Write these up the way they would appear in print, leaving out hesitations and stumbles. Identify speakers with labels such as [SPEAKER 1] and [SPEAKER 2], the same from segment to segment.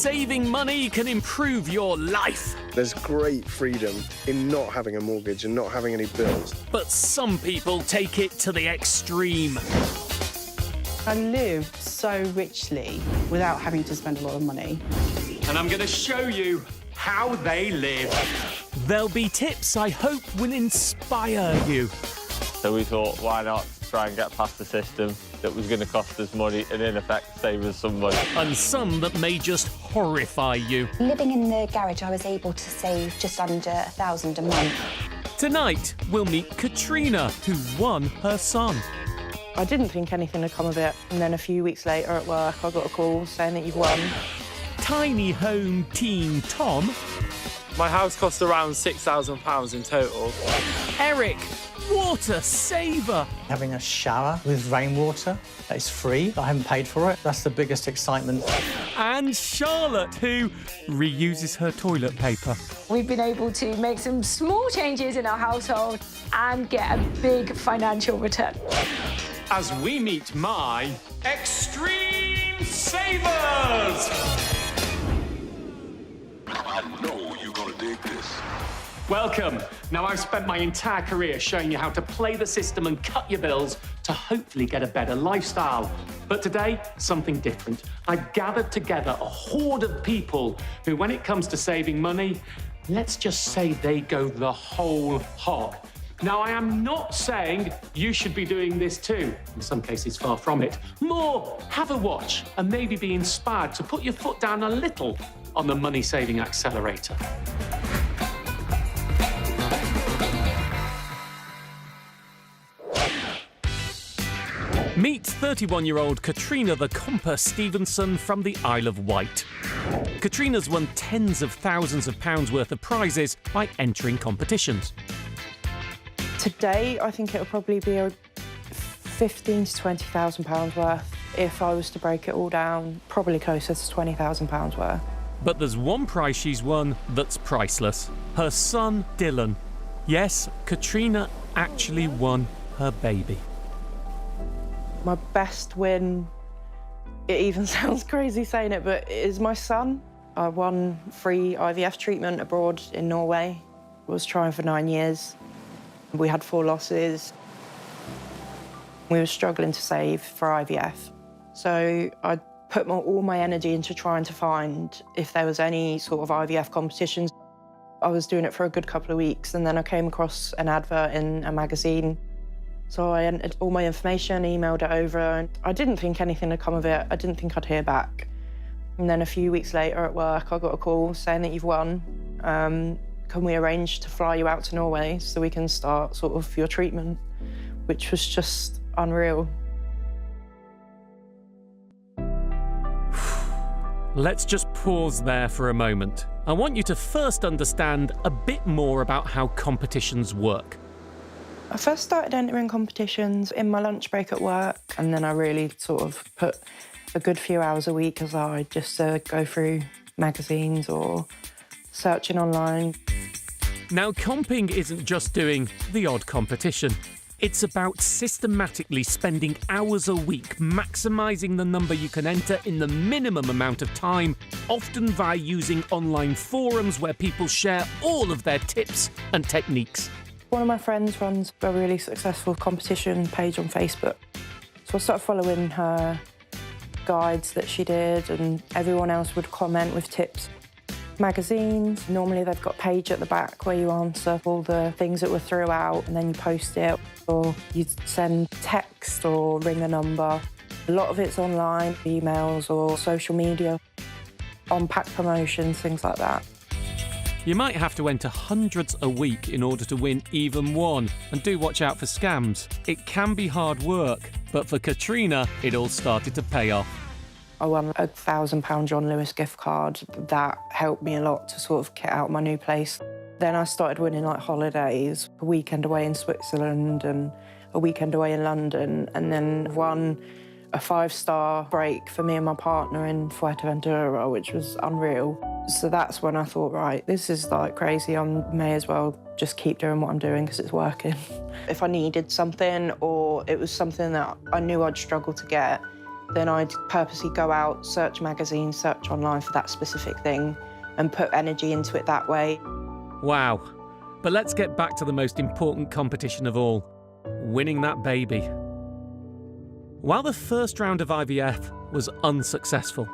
[SPEAKER 1] saving money can improve your life.
[SPEAKER 2] There's great freedom in not having a mortgage and not having any bills.
[SPEAKER 1] But some people take it to the extreme.
[SPEAKER 3] I lived so richly without having to spend a lot of money.
[SPEAKER 1] And I'm going to show you how they live. There'll be tips I hope will inspire you.
[SPEAKER 4] So we thought, why not try and get past the system that was going to cost us money and, in effect, save us some money.
[SPEAKER 1] And some that may just horrify you.
[SPEAKER 5] Living in the garage, I was able to save just under £1,000 a month.
[SPEAKER 1] Tonight, we'll meet Katrina, who won her son.
[SPEAKER 3] I didn't think anything would come of it, and then a few weeks later at work, I got a call saying that you've won.
[SPEAKER 1] Tiny home teen Tom.
[SPEAKER 6] My house cost around £6,000 in total.
[SPEAKER 1] Eric, water saver.
[SPEAKER 7] Having a shower with rainwater that is free, I haven't paid for it. That's the biggest excitement.
[SPEAKER 1] And Charlotte, who reuses her toilet paper.
[SPEAKER 8] We've been able to make some small changes in our household and get a big financial return.
[SPEAKER 1] As we meet my extreme savers.
[SPEAKER 9] I know you're gonna dig this.
[SPEAKER 1] Welcome. Now, I've spent my entire career showing you how to play the system and cut your bills to hopefully get a better lifestyle. But today, something different. I've gathered together a horde of people who, when it comes to saving money, let's just say they go the whole hog. Now, I am not saying you should be doing this too. In some cases, far from it. More, have a watch and maybe be inspired to put your foot down a little on the money-saving accelerator. Meet 31-year-old Katrina the Comper Stevenson from the Isle of Wight. Katrina's won tens of thousands of pounds worth of prizes by entering competitions.
[SPEAKER 3] Today, I think it'll probably be a £15,000 to £20,000 worth. If I was to break it all down, probably closer to £20,000 worth.
[SPEAKER 1] But there's one prize she's won that's priceless. Her son, Dylan. Yes, Katrina actually won her baby.
[SPEAKER 3] My best win, it even sounds crazy saying it, but it is my son. I won free IVF treatment abroad in Norway. I was trying for 9 years. We had 4 losses. We were struggling to save for IVF. So I put all my energy into trying to find if there was any sort of IVF competitions. I was doing it for a good couple of weeks, and then I came across an advert in a magazine. So I entered all my information, emailed it over, and I didn't think anything would come of it. I didn't think I'd hear back. And then a few weeks later at work, I got a call saying that you've won. Can we arrange to fly you out to Norway so we can start sort of your treatment, which was just unreal.
[SPEAKER 1] Let's just pause there for a moment. I want you to first understand a bit more about how competitions work.
[SPEAKER 3] I first started entering competitions in my lunch break at work, and then I really sort of put a good few hours a week aside just to go through magazines or searching online.
[SPEAKER 1] Now, comping isn't just doing the odd competition. It's about systematically spending hours a week, maximising the number you can enter in the minimum amount of time, often via using online forums where people share all of their tips and techniques.
[SPEAKER 3] One of my friends runs a really successful competition page on Facebook. So I started following her guides that she did, and everyone else would comment with tips. Magazines, normally they've got a page at the back where you answer all the things that were throughout, and then you post it, or you send text or ring a number. A lot of it's online, emails or social media, on-pack promotions, things like that.
[SPEAKER 1] You might have to enter hundreds a week in order to win even one, and do watch out for scams. It can be hard work, but for Katrina, it all started to pay off.
[SPEAKER 3] I won a £1,000 John Lewis gift card. That helped me a lot to sort of get out my new place. Then I started winning like holidays, a weekend away in Switzerland and a weekend away in London, and then won a 5-star break for me and my partner in Fuerteventura, which was unreal. So that's when I thought, right, this is like crazy. I may as well just keep doing what I'm doing because it's working. If I needed something or it was something that I knew I'd struggle to get, then I'd purposely go out, search magazines, search online for that specific thing and put energy into it that way.
[SPEAKER 1] Wow. But let's get back to the most important competition of all, winning that baby. While the first round of IVF was unsuccessful,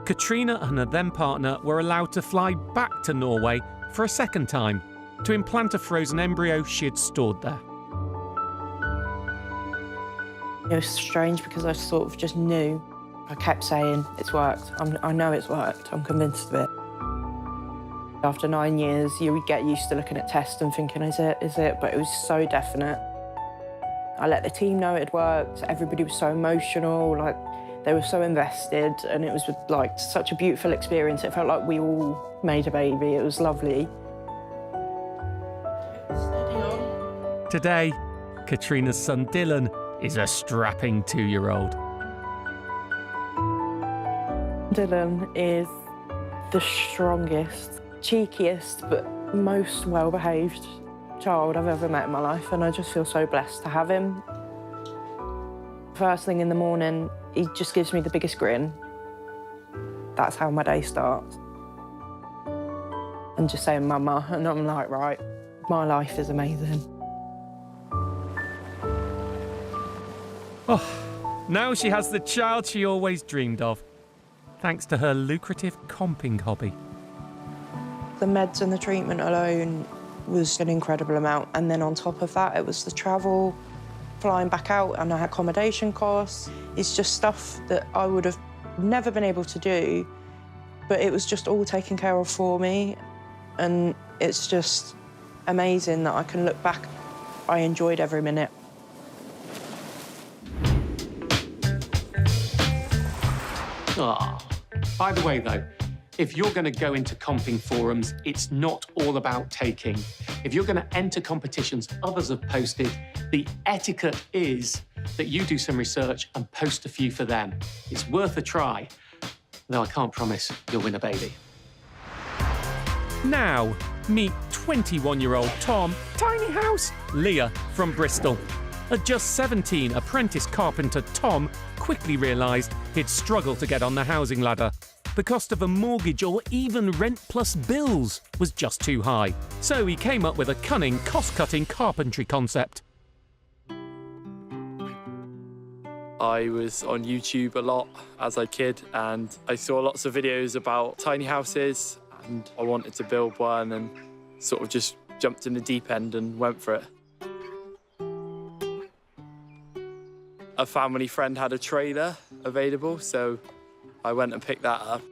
[SPEAKER 1] Katrina and her then partner were allowed to fly back to Norway for a second time to implant a frozen embryo she had stored there.
[SPEAKER 3] It was strange because I sort of just knew. I kept saying, it's worked. I know it's worked. I'm convinced of it. After 9 years, you would get used to looking at tests and thinking, is it? But it was so definite. I let the team know it had worked. Everybody was so emotional, like they were so invested, and it was like such a beautiful experience. It felt like we all made a baby. It was lovely.
[SPEAKER 1] Today, Katrina's son Dylan is a strapping 2-year-old.
[SPEAKER 3] Dylan is the strongest, cheekiest, but most well-behaved child I've ever met in my life, and I just feel so blessed to have him. First thing in the morning, he just gives me the biggest grin. That's how my day starts. And just saying, Mama, and I'm like, right, my life is amazing.
[SPEAKER 1] Oh, now she has the child she always dreamed of, thanks to her lucrative comping hobby.
[SPEAKER 3] The meds and the treatment alone was an incredible amount. And then on top of that, it was the travel, flying back out, and our accommodation costs. It's just stuff that I would have never been able to do, but it was just all taken care of for me. And it's just amazing that I can look back. I enjoyed every minute.
[SPEAKER 1] Ah, by the way, though, if you're going to go into comping forums, it's not all about taking. If you're going to enter competitions others have posted, the etiquette is that you do some research and post a few for them. It's worth a try, though I can't promise you'll win a baby. Now, meet 21-year-old Tom, tiny house, Leah from Bristol. At just 17, apprentice carpenter Tom quickly realised he'd struggle to get on the housing ladder. The cost of a mortgage or even rent plus bills was just too high. So he came up with a cunning, cost-cutting carpentry concept.
[SPEAKER 6] I was on YouTube a lot as a kid, and I saw lots of videos about tiny houses, and I wanted to build one and sort of just jumped in the deep end and went for it. A family friend had a trailer available, so I went and picked that up.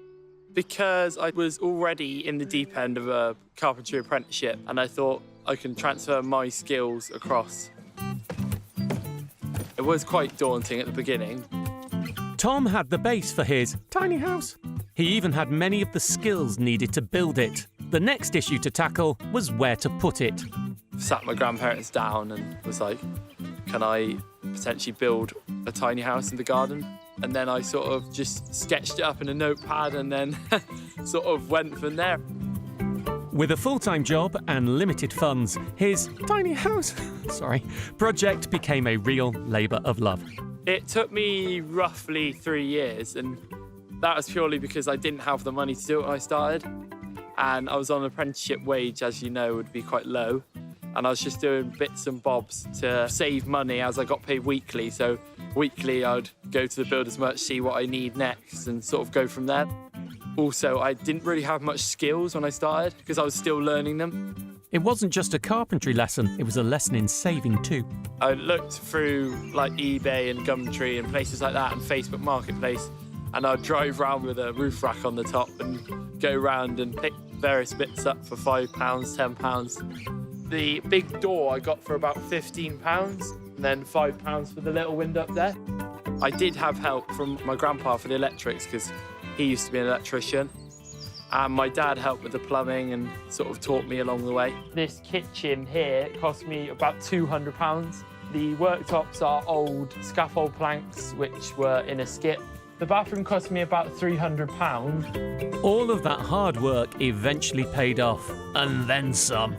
[SPEAKER 6] Because I was already in the deep end of a carpentry apprenticeship, and I thought I can transfer my skills across. It was quite daunting at the beginning.
[SPEAKER 1] Tom had the base for his tiny house. He even had many of the skills needed to build it. The next issue to tackle was where to put it.
[SPEAKER 6] Sat my grandparents down and was like, can I potentially build a tiny house in the garden? And then I sort of just sketched it up in a notepad and then sort of went from there.
[SPEAKER 1] With a full-time job and limited funds, his tiny house project became a real labour of love.
[SPEAKER 6] It took me roughly 3 years, and that was purely because I didn't have the money to do it when I started. And I was on an apprenticeship wage, as you know, would be quite low. And I was just doing bits and bobs to save money as I got paid weekly. So weekly, I'd go to the builder's merch, see what I need next, and sort of go from there. Also, I didn't really have much skills when I started because I was still learning them.
[SPEAKER 1] It wasn't just a carpentry lesson, it was a lesson in saving too.
[SPEAKER 6] I looked through like eBay and Gumtree and places like that and Facebook Marketplace, and I'd drive around with a roof rack on the top and go around and pick various bits up for £5, £10. The big door I got for about £15, and then £5 for the little window up there. I did have help from my grandpa for the electrics because he used to be an electrician. And my dad helped with the plumbing and sort of taught me along the way. This kitchen here cost me about £200. The worktops are old scaffold planks which were in a skip. The bathroom cost me about £300.
[SPEAKER 1] All of that hard work eventually paid off, and then some.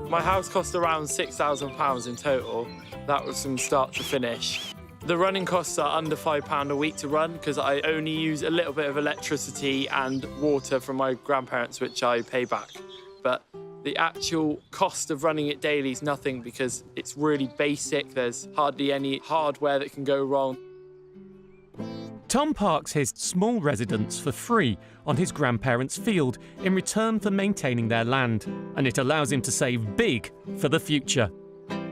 [SPEAKER 6] My house cost around £6,000 in total. That was from start to finish. The running costs are under £5 a week to run because I only use a little bit of electricity and water from my grandparents, which I pay back. But the actual cost of running it daily is nothing because it's really basic. There's hardly any hardware that can go wrong.
[SPEAKER 1] Tom parks his small residence for free on his grandparents' field in return for maintaining their land, and it allows him to save big for the future.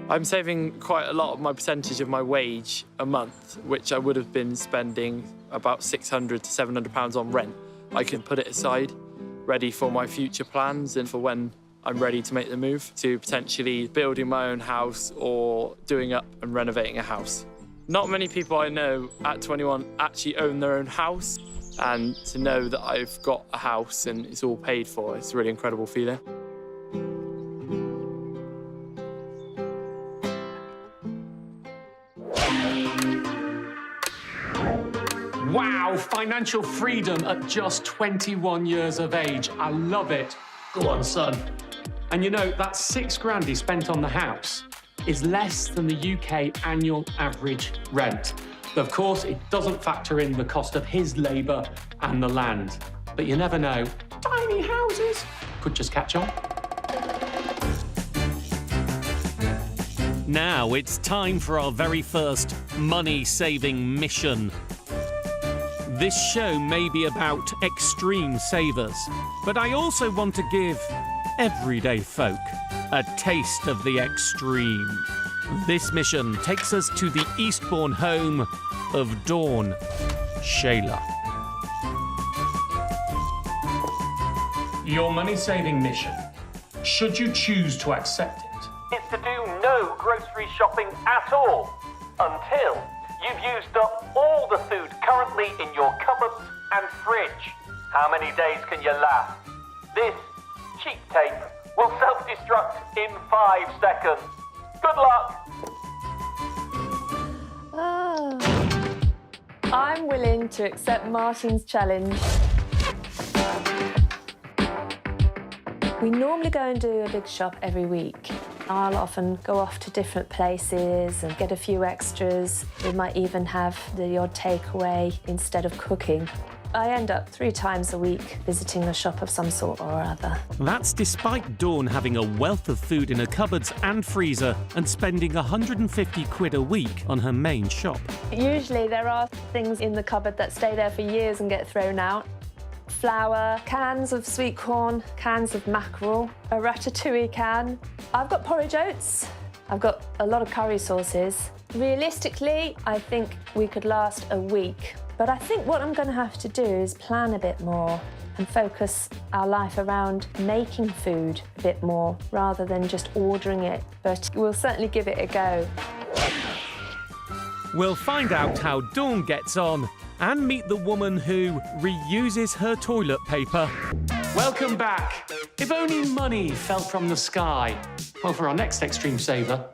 [SPEAKER 6] I'm saving quite a lot of my percentage of my wage a month, which I would have been spending about £600 to £700 on rent. I can put it aside, ready for my future plans and for when I'm ready to make the move to potentially building my own house or doing up and renovating a house. Not many people I know at 21 actually own their own house, and to know that I've got a house and it's all paid for, it's a really incredible feeling.
[SPEAKER 1] Wow, financial freedom at just 21 years of age. I love it. Go on, son. And you know, that £6,000 he spent on the house is less than the UK annual average rent. Of course, it doesn't factor in the cost of his labour and the land. But you never know, tiny houses could just catch on. Now it's time for our very first money-saving mission. This show may be about extreme savers, but I also want to give everyday folk a taste of the extreme. This mission takes us to the Eastbourne home of Dawn Shayla. Your money-saving mission, should you choose to accept it,
[SPEAKER 10] is to do no grocery shopping at all until you've used up all the food currently in your cupboards and fridge. How many days can you last? This cheap tape will self-destruct in 5 seconds. Good luck.
[SPEAKER 11] I'm willing to accept Martin's challenge. We normally go and do a big shop every week. I'll often go off to different places and get a few extras. We might even have the odd takeaway instead of cooking. I end up 3 times a week visiting a shop of some sort or other.
[SPEAKER 1] That's despite Dawn having a wealth of food in her cupboards and freezer and spending £150 a week on her main shop.
[SPEAKER 11] Usually there are things in the cupboard that stay there for years and get thrown out. Flour, cans of sweet corn, cans of mackerel, a ratatouille can. I've got porridge oats. I've got a lot of curry sauces. Realistically, I think we could last a week. But I think what I'm going to have to do is plan a bit more and focus our life around making food a bit more rather than just ordering it. But we'll certainly give it a go.
[SPEAKER 1] We'll find out how Dawn gets on and meet the woman who reuses her toilet paper. Welcome back. If only money fell from the sky. Well, for our next extreme saver,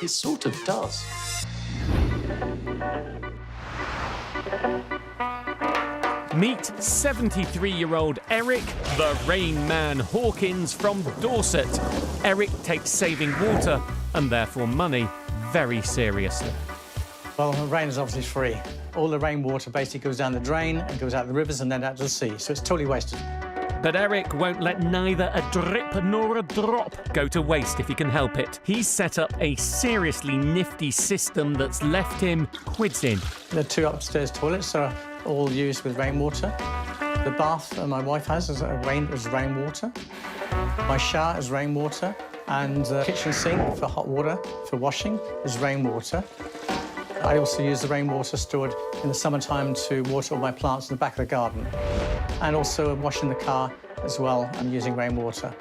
[SPEAKER 1] it sort of does. Meet 73-year-old Eric, the Rain Man Hawkins from Dorset. Eric takes saving water, and therefore money, very seriously.
[SPEAKER 7] Well, rain is obviously free. All the rainwater basically goes down the drain and goes out the rivers and then out to the sea, so it's totally wasted.
[SPEAKER 1] But Eric won't let neither a drip nor a drop go to waste if he can help it. He's set up a seriously nifty system that's left him quids in.
[SPEAKER 7] The 2 upstairs toilets are all used with rainwater. The bath that my wife has is rainwater. My shower is rainwater, and the kitchen sink for hot water for washing is rainwater. I also use the rainwater stored in the summertime to water all my plants in the back of the garden. And also washing the car as well, I'm using rainwater.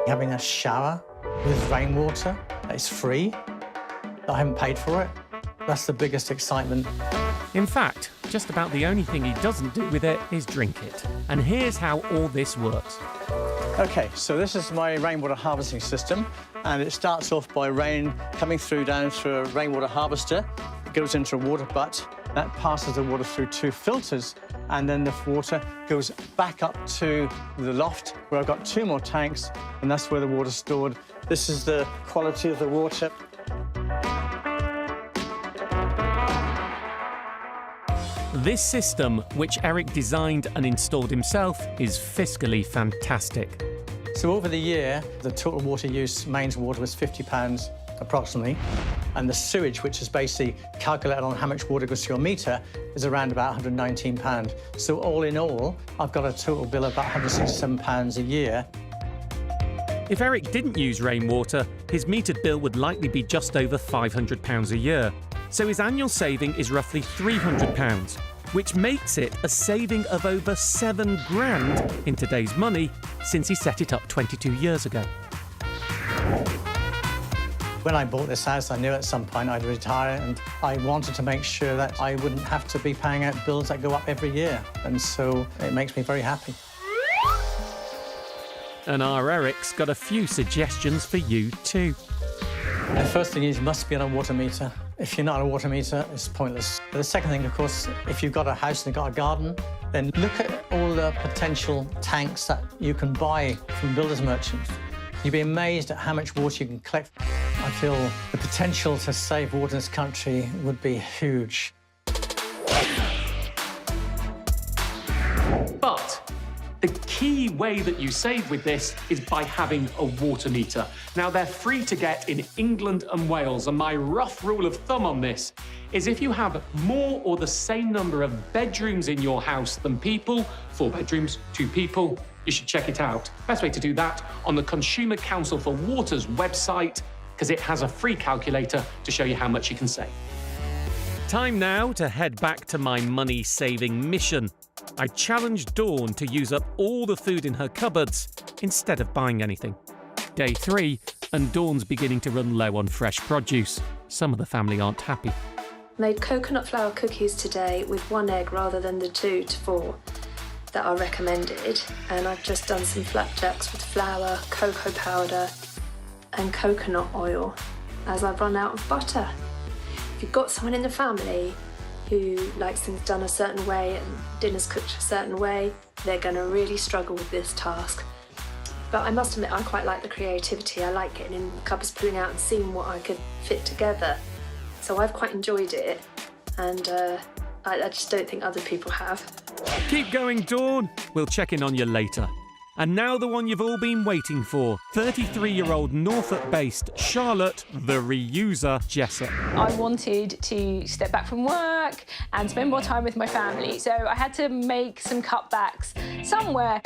[SPEAKER 7] Having a shower with rainwater that is free, I haven't paid for it, that's the biggest excitement.
[SPEAKER 1] In fact, just about the only thing he doesn't do with it is drink it. And here's how all this works.
[SPEAKER 7] OK, so this is my rainwater harvesting system, and it starts off by rain coming through down through a rainwater harvester. It goes into a water butt. That passes the water through 2 filters, and then the water goes back up to the loft, where I've got 2 more tanks, and that's where the water's stored. This is the quality of the water.
[SPEAKER 1] This system, which Eric designed and installed himself, is fiscally fantastic.
[SPEAKER 7] So over the year, the total water use, mains water, was £50 approximately. And the sewage, which is basically calculated on how much water goes to your meter, is around about £119. So all in all, I've got a total bill of about £167 a year.
[SPEAKER 1] If Eric didn't use rainwater, his metered bill would likely be just over £500 a year. So his annual saving is roughly £300, which makes it a saving of over £7 grand in today's money since he set it up 22 years ago.
[SPEAKER 7] When I bought this house, I knew at some point I'd retire, and I wanted to make sure that I wouldn't have to be paying out bills that go up every year. And so it makes me very happy.
[SPEAKER 1] And our Eric's got a few suggestions for you too.
[SPEAKER 7] The first thing is you must be on a water meter. If you're not on a water meter, it's pointless. The second thing, of course, if you've got a house and you've got a garden, then look at all the potential tanks that you can buy from builders merchants. You'd be amazed at how much water you can collect. I feel the potential to save water in this country would be huge.
[SPEAKER 1] But the key way that you save with this is by having a water meter. Now, they're free to get in England and Wales, and my rough rule of thumb on this is if you have more or the same number of bedrooms in your house than people, 4 bedrooms, 2 people, you should check it out. Best way to do that on the Consumer Council for Water's website, because it has a free calculator to show you how much you can save. Time now to head back to my money-saving mission. I challenged Dawn to use up all the food in her cupboards instead of buying anything. Day 3, and Dawn's beginning to run low on fresh produce. Some of the family aren't happy.
[SPEAKER 11] Made coconut flour cookies today with 1 egg rather than the 2 to 4 that are recommended. And I've just done some flapjacks with flour, cocoa powder and coconut oil as I've run out of butter. If you've got someone in the family who likes things done a certain way and dinner's cooked a certain way, they're going to really struggle with this task. But I must admit, I quite like the creativity. I like getting in the cupboards, pulling out and seeing what I could fit together. So I've quite enjoyed it, and I just don't think other people have.
[SPEAKER 1] Keep going, Dawn. We'll check in on you later. And now the one you've all been waiting for, 33-year-old Norfolk-based Charlotte, the reuser Jessup.
[SPEAKER 8] I wanted to step back from work and spend more time with my family, so I had to make some cutbacks somewhere.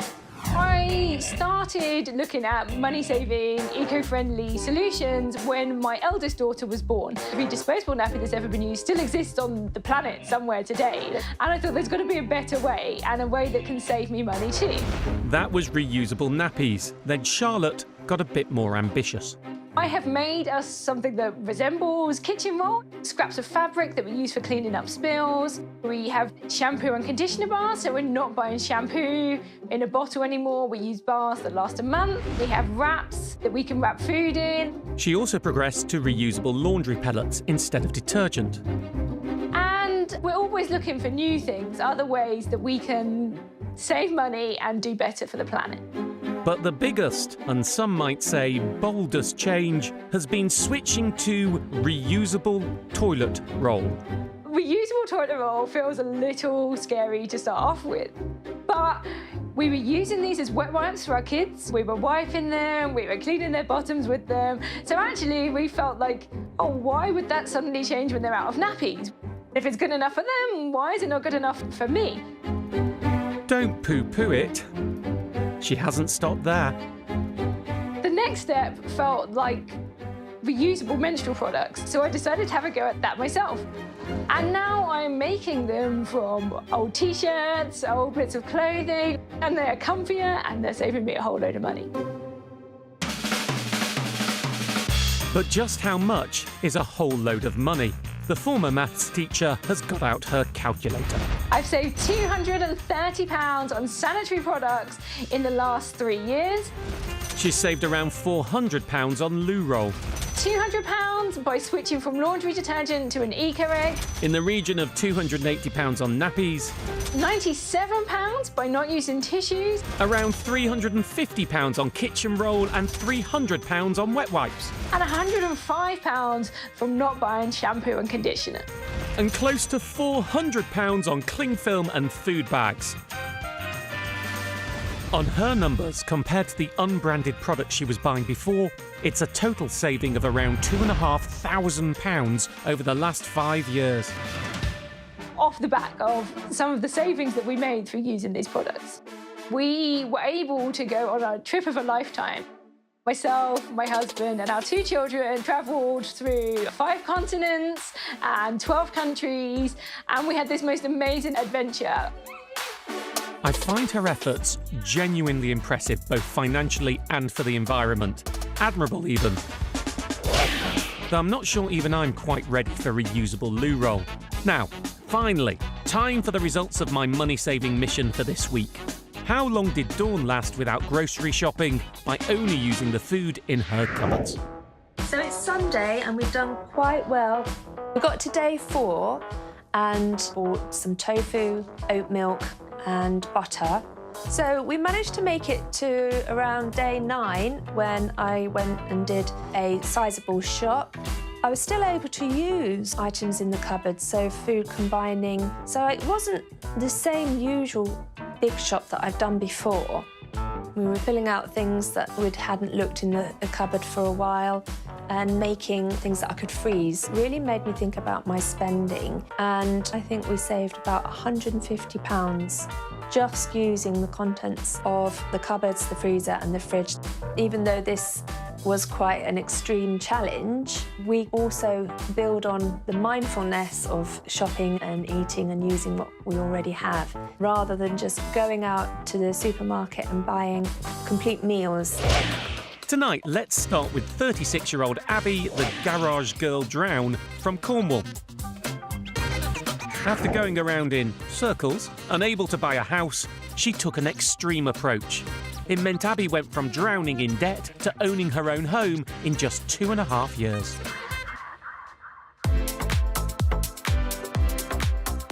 [SPEAKER 8] I started looking at money-saving, eco-friendly solutions when my eldest daughter was born. Every disposable nappy that's ever been used still exists on the planet somewhere today. And I thought there's got to be a better way, and a way that can save me money too.
[SPEAKER 1] That was reusable nappies. Then Charlotte got a bit more ambitious.
[SPEAKER 8] I have made us something that resembles kitchen roll, scraps of fabric that we use for cleaning up spills. We have shampoo and conditioner bars, so we're not buying shampoo in a bottle anymore. We use bars that last a month. We have wraps that we can wrap food in.
[SPEAKER 1] She also progressed to reusable laundry pellets instead of detergent.
[SPEAKER 8] And we're always looking for new things, other ways that we can save money and do better for the planet.
[SPEAKER 1] But the biggest, and some might say boldest change, has been switching to reusable toilet roll.
[SPEAKER 8] Reusable toilet roll feels a little scary to start off with, but we were using these as wet wipes for our kids. We were wiping them, we were cleaning their bottoms with them. So actually we felt like, oh, why would that suddenly change when they're out of nappies? If it's good enough for them, why is it not good enough for me?
[SPEAKER 1] Don't poo-poo it. She hasn't stopped there.
[SPEAKER 8] The next step felt like reusable menstrual products, so I decided to have a go at that myself. And now I'm making them from old t-shirts, old bits of clothing, and they're comfier and they're saving me a whole load of money.
[SPEAKER 1] But just how much is a whole load of money? The former maths teacher has got out her calculator.
[SPEAKER 8] I've saved £230 on sanitary products in the last 3 years.
[SPEAKER 1] She's saved around £400 on loo roll.
[SPEAKER 8] £200 by switching from laundry detergent to an eco-egg.
[SPEAKER 1] In the region of £280 on nappies.
[SPEAKER 8] £97 by not using tissues.
[SPEAKER 1] Around £350 on kitchen roll and £300 on wet wipes.
[SPEAKER 8] And £105 from not buying shampoo and conditioner.
[SPEAKER 1] and close to £400 on cling film and food bags. On her numbers, compared to the unbranded products she was buying before, it's a total saving of around £2,500 over the last 5 years.
[SPEAKER 8] Off the back of some of the savings that we made through using these products, we were able to go on a trip of a lifetime. Myself, my husband, and our 2 children travelled through 5 continents and 12 countries, and we had this most amazing adventure.
[SPEAKER 1] I find her efforts genuinely impressive, both financially and for the environment. Admirable, even. Though I'm not sure even I'm quite ready for reusable loo roll. Now, finally, time for the results of my money-saving mission for this week. How long did Dawn last without grocery shopping by only using the food in her cupboards?
[SPEAKER 11] So it's Sunday and we've done quite well. We got to day 4 and bought some tofu, oat milk and butter. So we managed to make it to around day 9 when I went and did a sizable shop. I was still able to use items in the cupboard, so food combining. So it wasn't the same usual big shop that I've done before. We were filling out things that we hadn't looked in the cupboard for a while and making things that I could freeze. Really made me think about my spending, and I think we saved about £150 just using the contents of the cupboards, the freezer and the fridge. Even though this was quite an extreme challenge, we also build on the mindfulness of shopping and eating and using what we already have, rather than just going out to the supermarket and buying complete meals.
[SPEAKER 1] Tonight, let's start with 36-year-old Abby, the garage girl drown from Cornwall. After going around in circles, unable to buy a house, she took an extreme approach. It meant Abby went from drowning in debt to owning her own home in just 2.5 years.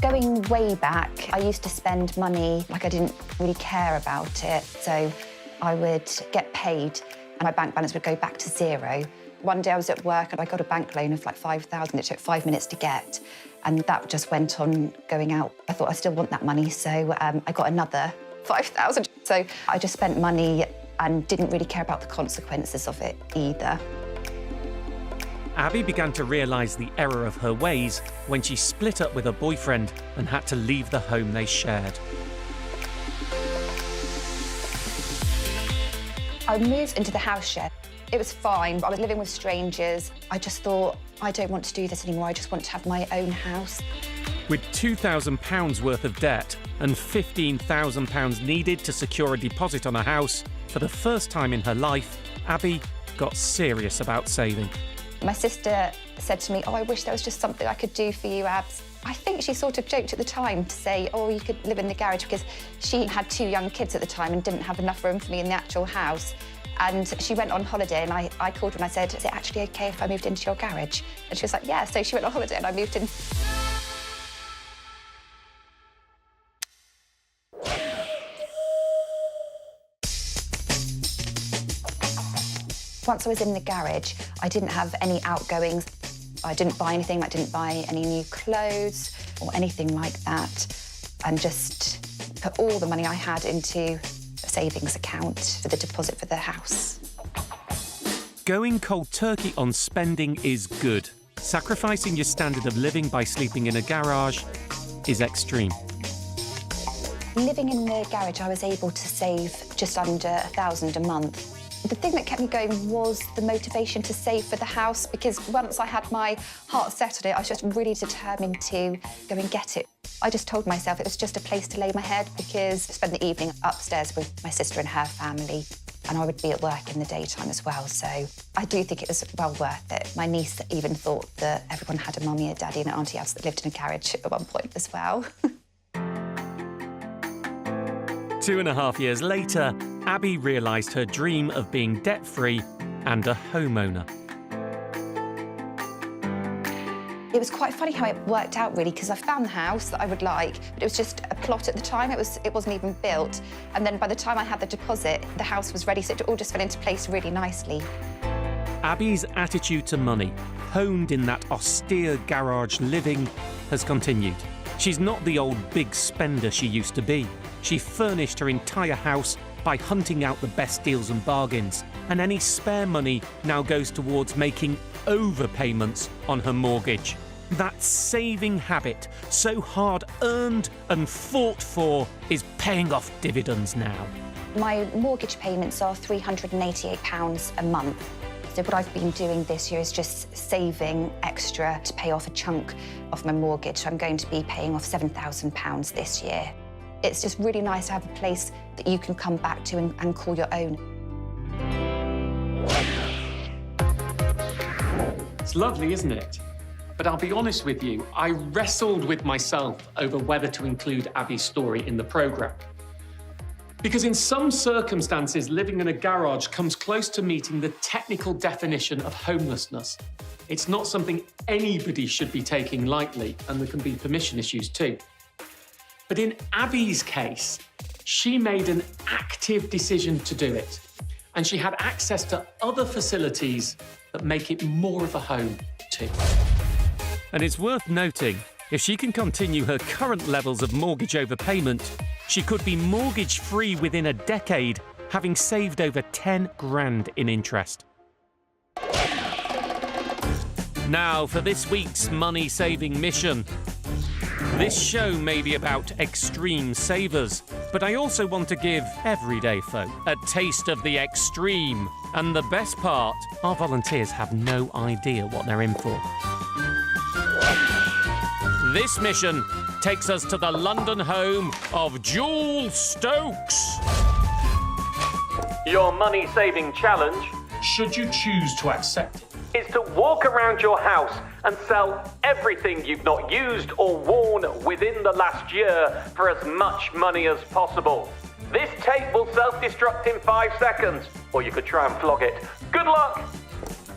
[SPEAKER 5] Going way back, I used to spend money like I didn't really care about it. So I would get paid and my bank balance would go back to 0. One day I was at work and I got a bank loan of like £5,000. It took 5 minutes to get, and that just went on going out. I thought I still want that money, so I got another £5,000. So I just spent money and didn't really care about the consequences of it either.
[SPEAKER 1] Abby began to realise the error of her ways when she split up with her boyfriend and had to leave the home they shared.
[SPEAKER 5] I moved into the house share. It was fine, but I was living with strangers. I just thought, I don't want to do this anymore. I just want to have my own house.
[SPEAKER 1] With £2,000 worth of debt and £15,000 needed to secure a deposit on a house, for the first time in her life, Abby got serious about saving.
[SPEAKER 5] My sister said to me, oh, I wish there was just something I could do for you, Abs. I think she sort of joked at the time to say, oh, you could live in the garage, because she had 2 young kids at the time and didn't have enough room for me in the actual house. And she went on holiday and I called her and I said, is it actually OK if I moved into your garage? And she was like, yeah. So she went on holiday and I moved in. Once I was in the garage, I didn't have any outgoings. I didn't buy anything. I didn't buy any new clothes or anything like that, and just put all the money I had into a savings account for the deposit for the house.
[SPEAKER 1] Going cold turkey on spending is good. Sacrificing your standard of living by sleeping in a garage is extreme.
[SPEAKER 5] Living in the garage, I was able to save just under £1,000 a month. The thing that kept me going was the motivation to save for the house, because once I had my heart set on it, I was just really determined to go and get it. I just told myself it was just a place to lay my head, because I spent the evening upstairs with my sister and her family, and I would be at work in the daytime as well, so I do think it was well worth it. My niece even thought that everyone had a mummy, a daddy and an auntie house that lived in a garage at one point as well.
[SPEAKER 1] 2.5 years later, Abby realised her dream of being debt-free and a homeowner.
[SPEAKER 5] It was quite funny how it worked out, really, because I found the house that I would like, but it was just a plot at the time. It wasn't even built. And then by the time I had the deposit, the house was ready, so it all just fell into place really nicely.
[SPEAKER 1] Abby's attitude to money, honed in that austere garage living, has continued. She's not the old big spender she used to be. She furnished her entire house by hunting out the best deals and bargains, and any spare money now goes towards making overpayments on her mortgage. That saving habit, so hard earned and fought for, is paying off dividends now.
[SPEAKER 5] My mortgage payments are £388 a month. So what I've been doing this year is just saving extra to pay off a chunk of my mortgage. I'm going to be paying off £7,000 this year. It's just really nice to have a place that you can come back to and call your own.
[SPEAKER 1] It's lovely, isn't it? But I'll be honest with you, I wrestled with myself over whether to include Abby's story in the programme. Because in some circumstances, living in a garage comes close to meeting the technical definition of homelessness. It's not something anybody should be taking lightly, and there can be permission issues too. But in Abby's case, she made an active decision to do it, and she had access to other facilities that make it more of a home too. And it's worth noting, if she can continue her current levels of mortgage overpayment, she could be mortgage-free within a decade, having saved over 10 grand in interest. Now for this week's money-saving mission. This show may be about extreme savers, but I also want to give everyday folk a taste of the extreme. And the best part, our volunteers have no idea what they're in for. This mission takes us to the London home of Jewel Stokes.
[SPEAKER 10] Your money-saving challenge,
[SPEAKER 1] Should you choose to accept it,
[SPEAKER 10] is to walk around your house and sell everything you've not used or worn within the last year for as much money as possible. This tape will self-destruct in 5 seconds, or you could try and flog it. Good luck!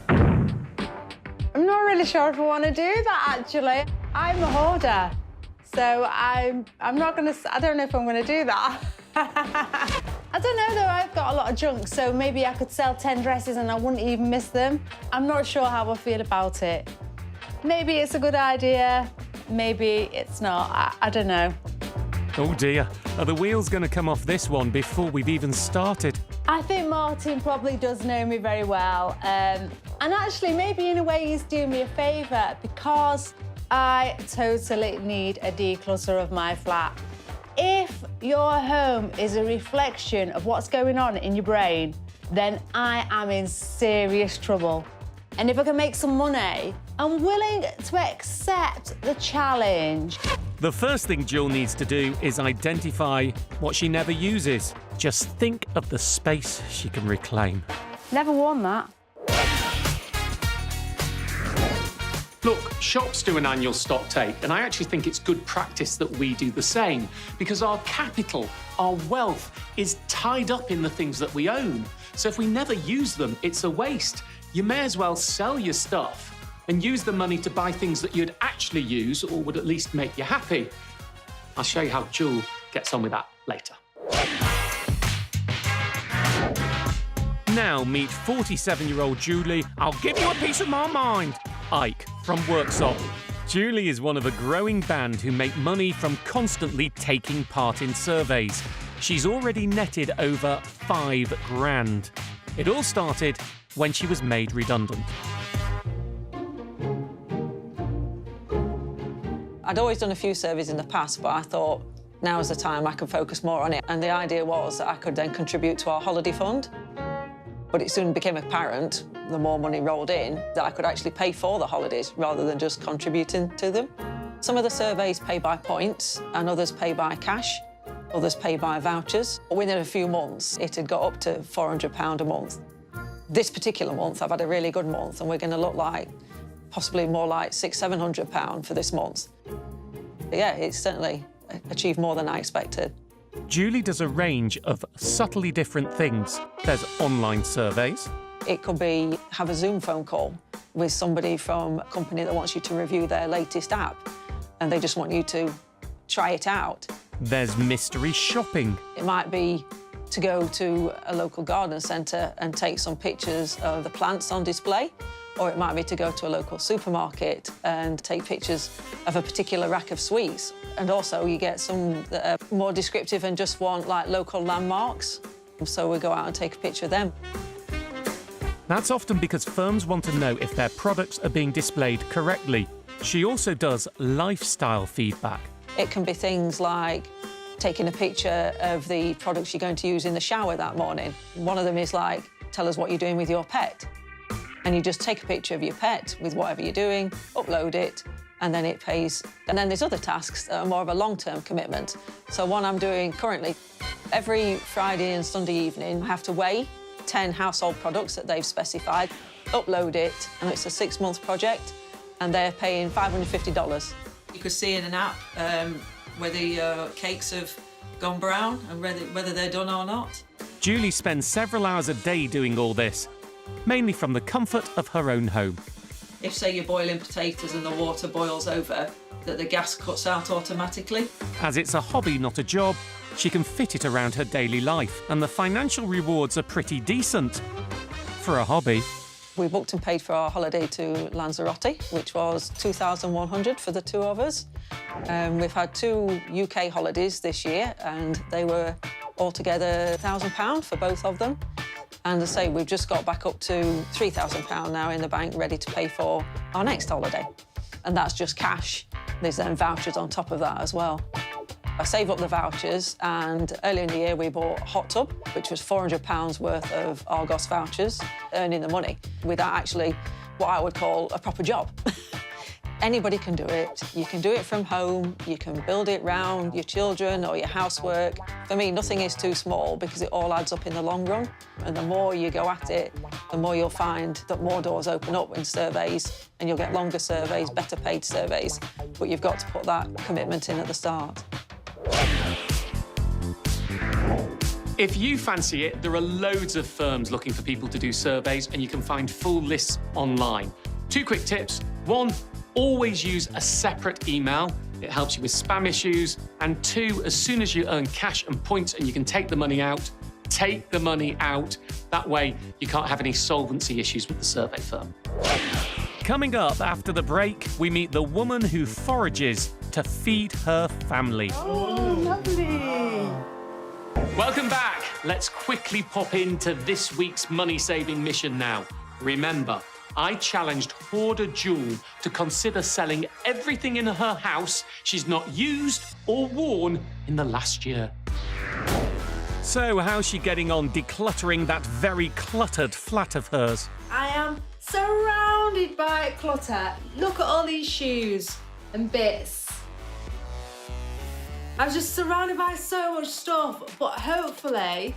[SPEAKER 12] I'm not really sure if I want to do that, actually. I'm a hoarder, so I'm not going to... I don't know if I'm going to do that. I don't know, though. I've got a lot of junk, so maybe I could sell 10 dresses and I wouldn't even miss them. I'm not sure how I feel about it. Maybe it's a good idea, maybe it's not. I don't know.
[SPEAKER 1] Oh dear, are the wheels going to come off this one before we've even started?
[SPEAKER 12] I think Martin probably does know me very well. And actually, maybe in a way he's doing me a favour because I totally need a declutter of my flat. If your home is a reflection of what's going on in your brain, then I am in serious trouble. And if I can make some money, I'm willing to accept the challenge.
[SPEAKER 1] The first thing Jill needs to do is identify what she never uses. Just think of the space she can reclaim.
[SPEAKER 12] Never worn that.
[SPEAKER 1] Look, shops do an annual stock take, and I actually think it's good practice that we do the same, because our capital, our wealth, is tied up in the things that we own. So if we never use them, it's a waste. You may as well sell your stuff and use the money to buy things that you'd actually use or would at least make you happy. I'll show you how Jewel gets on with that later. Now meet 47-year-old Julie. I'll give you a piece of my mind. Ike from Worksop. Julie is one of a growing band who make money from constantly taking part in surveys. She's already netted over 5 grand. It all started when she was made redundant.
[SPEAKER 13] I'd always done a few surveys in the past, but I thought now's the time I could focus more on it. And the idea was that I could then contribute to our holiday fund. But it soon became apparent, the more money rolled in, that I could actually pay for the holidays rather than just contributing to them. Some of the surveys pay by points and others pay by cash. Others pay by vouchers. Within a few months, it had got up to £400 a month. This particular month, I've had a really good month, and we're going to look like possibly more like £600–700 for this month. But yeah, it's certainly achieved more than I expected.
[SPEAKER 1] Julie does a range of subtly different things. There's online surveys.
[SPEAKER 13] It could be have a Zoom phone call with somebody from a company that wants you to review their latest app, and they just want you to try it out.
[SPEAKER 1] There's mystery shopping.
[SPEAKER 13] It might be to go to a local garden centre and take some pictures of the plants on display, or it might be to go to a local supermarket and take pictures of a particular rack of sweets. And also you get some that are more descriptive and just want like local landmarks. So we go out and take a picture of them.
[SPEAKER 1] That's often because firms want to know if their products are being displayed correctly. She also does lifestyle feedback.
[SPEAKER 13] It can be things like taking a picture of the products you're going to use in the shower that morning. One of them is like, tell us what you're doing with your pet. And you just take a picture of your pet with whatever you're doing, upload it, and then it pays. And then there's other tasks that are more of a long-term commitment. So one I'm doing currently, every Friday and Sunday evening, I have to weigh 10 household products that they've specified, upload it, and it's a 6-month project, and they're paying $550. You could see in an app whether cakes have gone brown and whether they're done or not.
[SPEAKER 1] Julie spends several hours a day doing all this, mainly from the comfort of her own home.
[SPEAKER 13] If, say, you're boiling potatoes and the water boils over, that the gas cuts out automatically.
[SPEAKER 1] As it's a hobby, not a job, she can fit it around her daily life, and the financial rewards are pretty decent for a hobby.
[SPEAKER 13] We booked and paid for our holiday to Lanzarote, which was $2,100 for the two of us. We've had 2 UK holidays this year, and they were altogether £1,000 for both of them. And as I say, we've just got back up to £3,000 now in the bank, ready to pay for our next holiday. And that's just cash. There's then vouchers on top of that as well. I save up the vouchers, and earlier in the year we bought a hot tub, which was £400 worth of Argos vouchers, earning the money without actually what I would call a proper job. Anybody can do it. You can do it from home. You can build it round your children or your housework. For me, nothing is too small because it all adds up in the long run. And the more you go at it, the more you'll find that more doors open up in surveys, and you'll get longer surveys, better paid surveys. But you've got to put that commitment in at the start.
[SPEAKER 1] If you fancy it, there are loads of firms looking for people to do surveys, and you can find full lists online. 2 quick tips. 1, always use a separate email. It helps you with spam issues. And 2, as soon as you earn cash and points and you can take the money out, take the money out. That way, you can't have any solvency issues with the survey firm. Coming up after the break, we meet the woman who forages to feed her family.
[SPEAKER 3] Oh, lovely.
[SPEAKER 1] Welcome back. Let's quickly pop into this week's money-saving mission now. Remember, I challenged hoarder Jewel to consider selling everything in her house she's not used or worn in the last year. So, how's she getting on decluttering that very cluttered flat of hers?
[SPEAKER 12] I am surrounded by clutter. Look at all these shoes and bits. I was just surrounded by so much stuff, but hopefully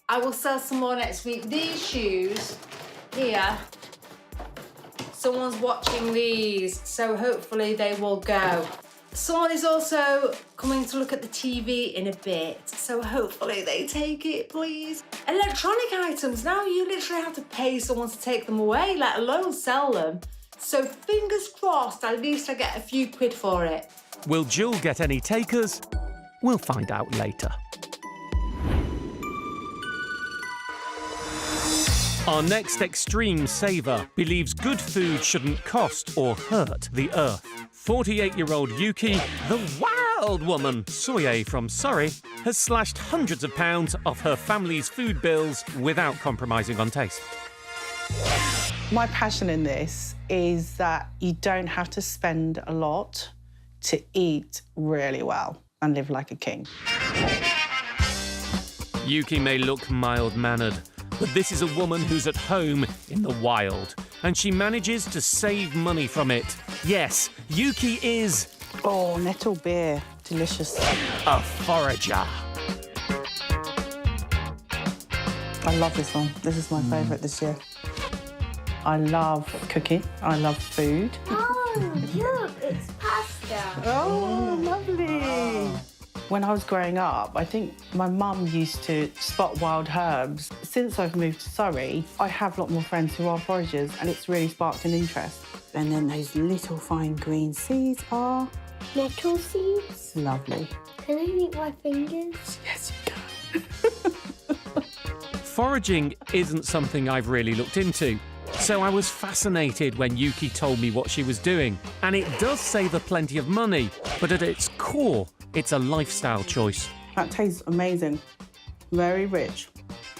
[SPEAKER 12] I will sell some more next week. These shoes here, someone's watching these, so hopefully they will go. Someone is also coming to look at the TV in a bit, so hopefully they take it, please. Electronic items, now you literally have to pay someone to take them away, let alone sell them. So fingers crossed, at least I get a few quid for it.
[SPEAKER 1] Will Jewel get any takers? We'll find out later. Our next extreme saver believes good food shouldn't cost or hurt the earth. 48-year-old Yuki, the wild woman, Soye from Surrey, has slashed hundreds of pounds off her family's food bills without compromising on taste.
[SPEAKER 3] My passion in this is that you don't have to spend a lot to eat really well and live like a king.
[SPEAKER 1] Yuki may look mild-mannered, but this is a woman who's at home in the wild, and she manages to save money from it. Yes, Yuki is...
[SPEAKER 3] Oh, nettle beer. Delicious.
[SPEAKER 1] A forager.
[SPEAKER 3] I love this one. This is my favourite this year. I love cooking. I love food.
[SPEAKER 14] Oh, look, it's pasta.
[SPEAKER 3] Oh, lovely. When I was growing up, I think my mum used to spot wild herbs. Since I've moved to Surrey, I have a lot more friends who are foragers, and it's really sparked an interest. And then those little fine green seeds are...
[SPEAKER 14] Nettle seeds?
[SPEAKER 3] Lovely.
[SPEAKER 14] Can I eat my fingers?
[SPEAKER 3] Yes, you can.
[SPEAKER 1] Foraging isn't something I've really looked into, so I was fascinated when Yuki told me what she was doing. And it does save her plenty of money, but at its core, it's a lifestyle choice.
[SPEAKER 15] That tastes amazing, very rich.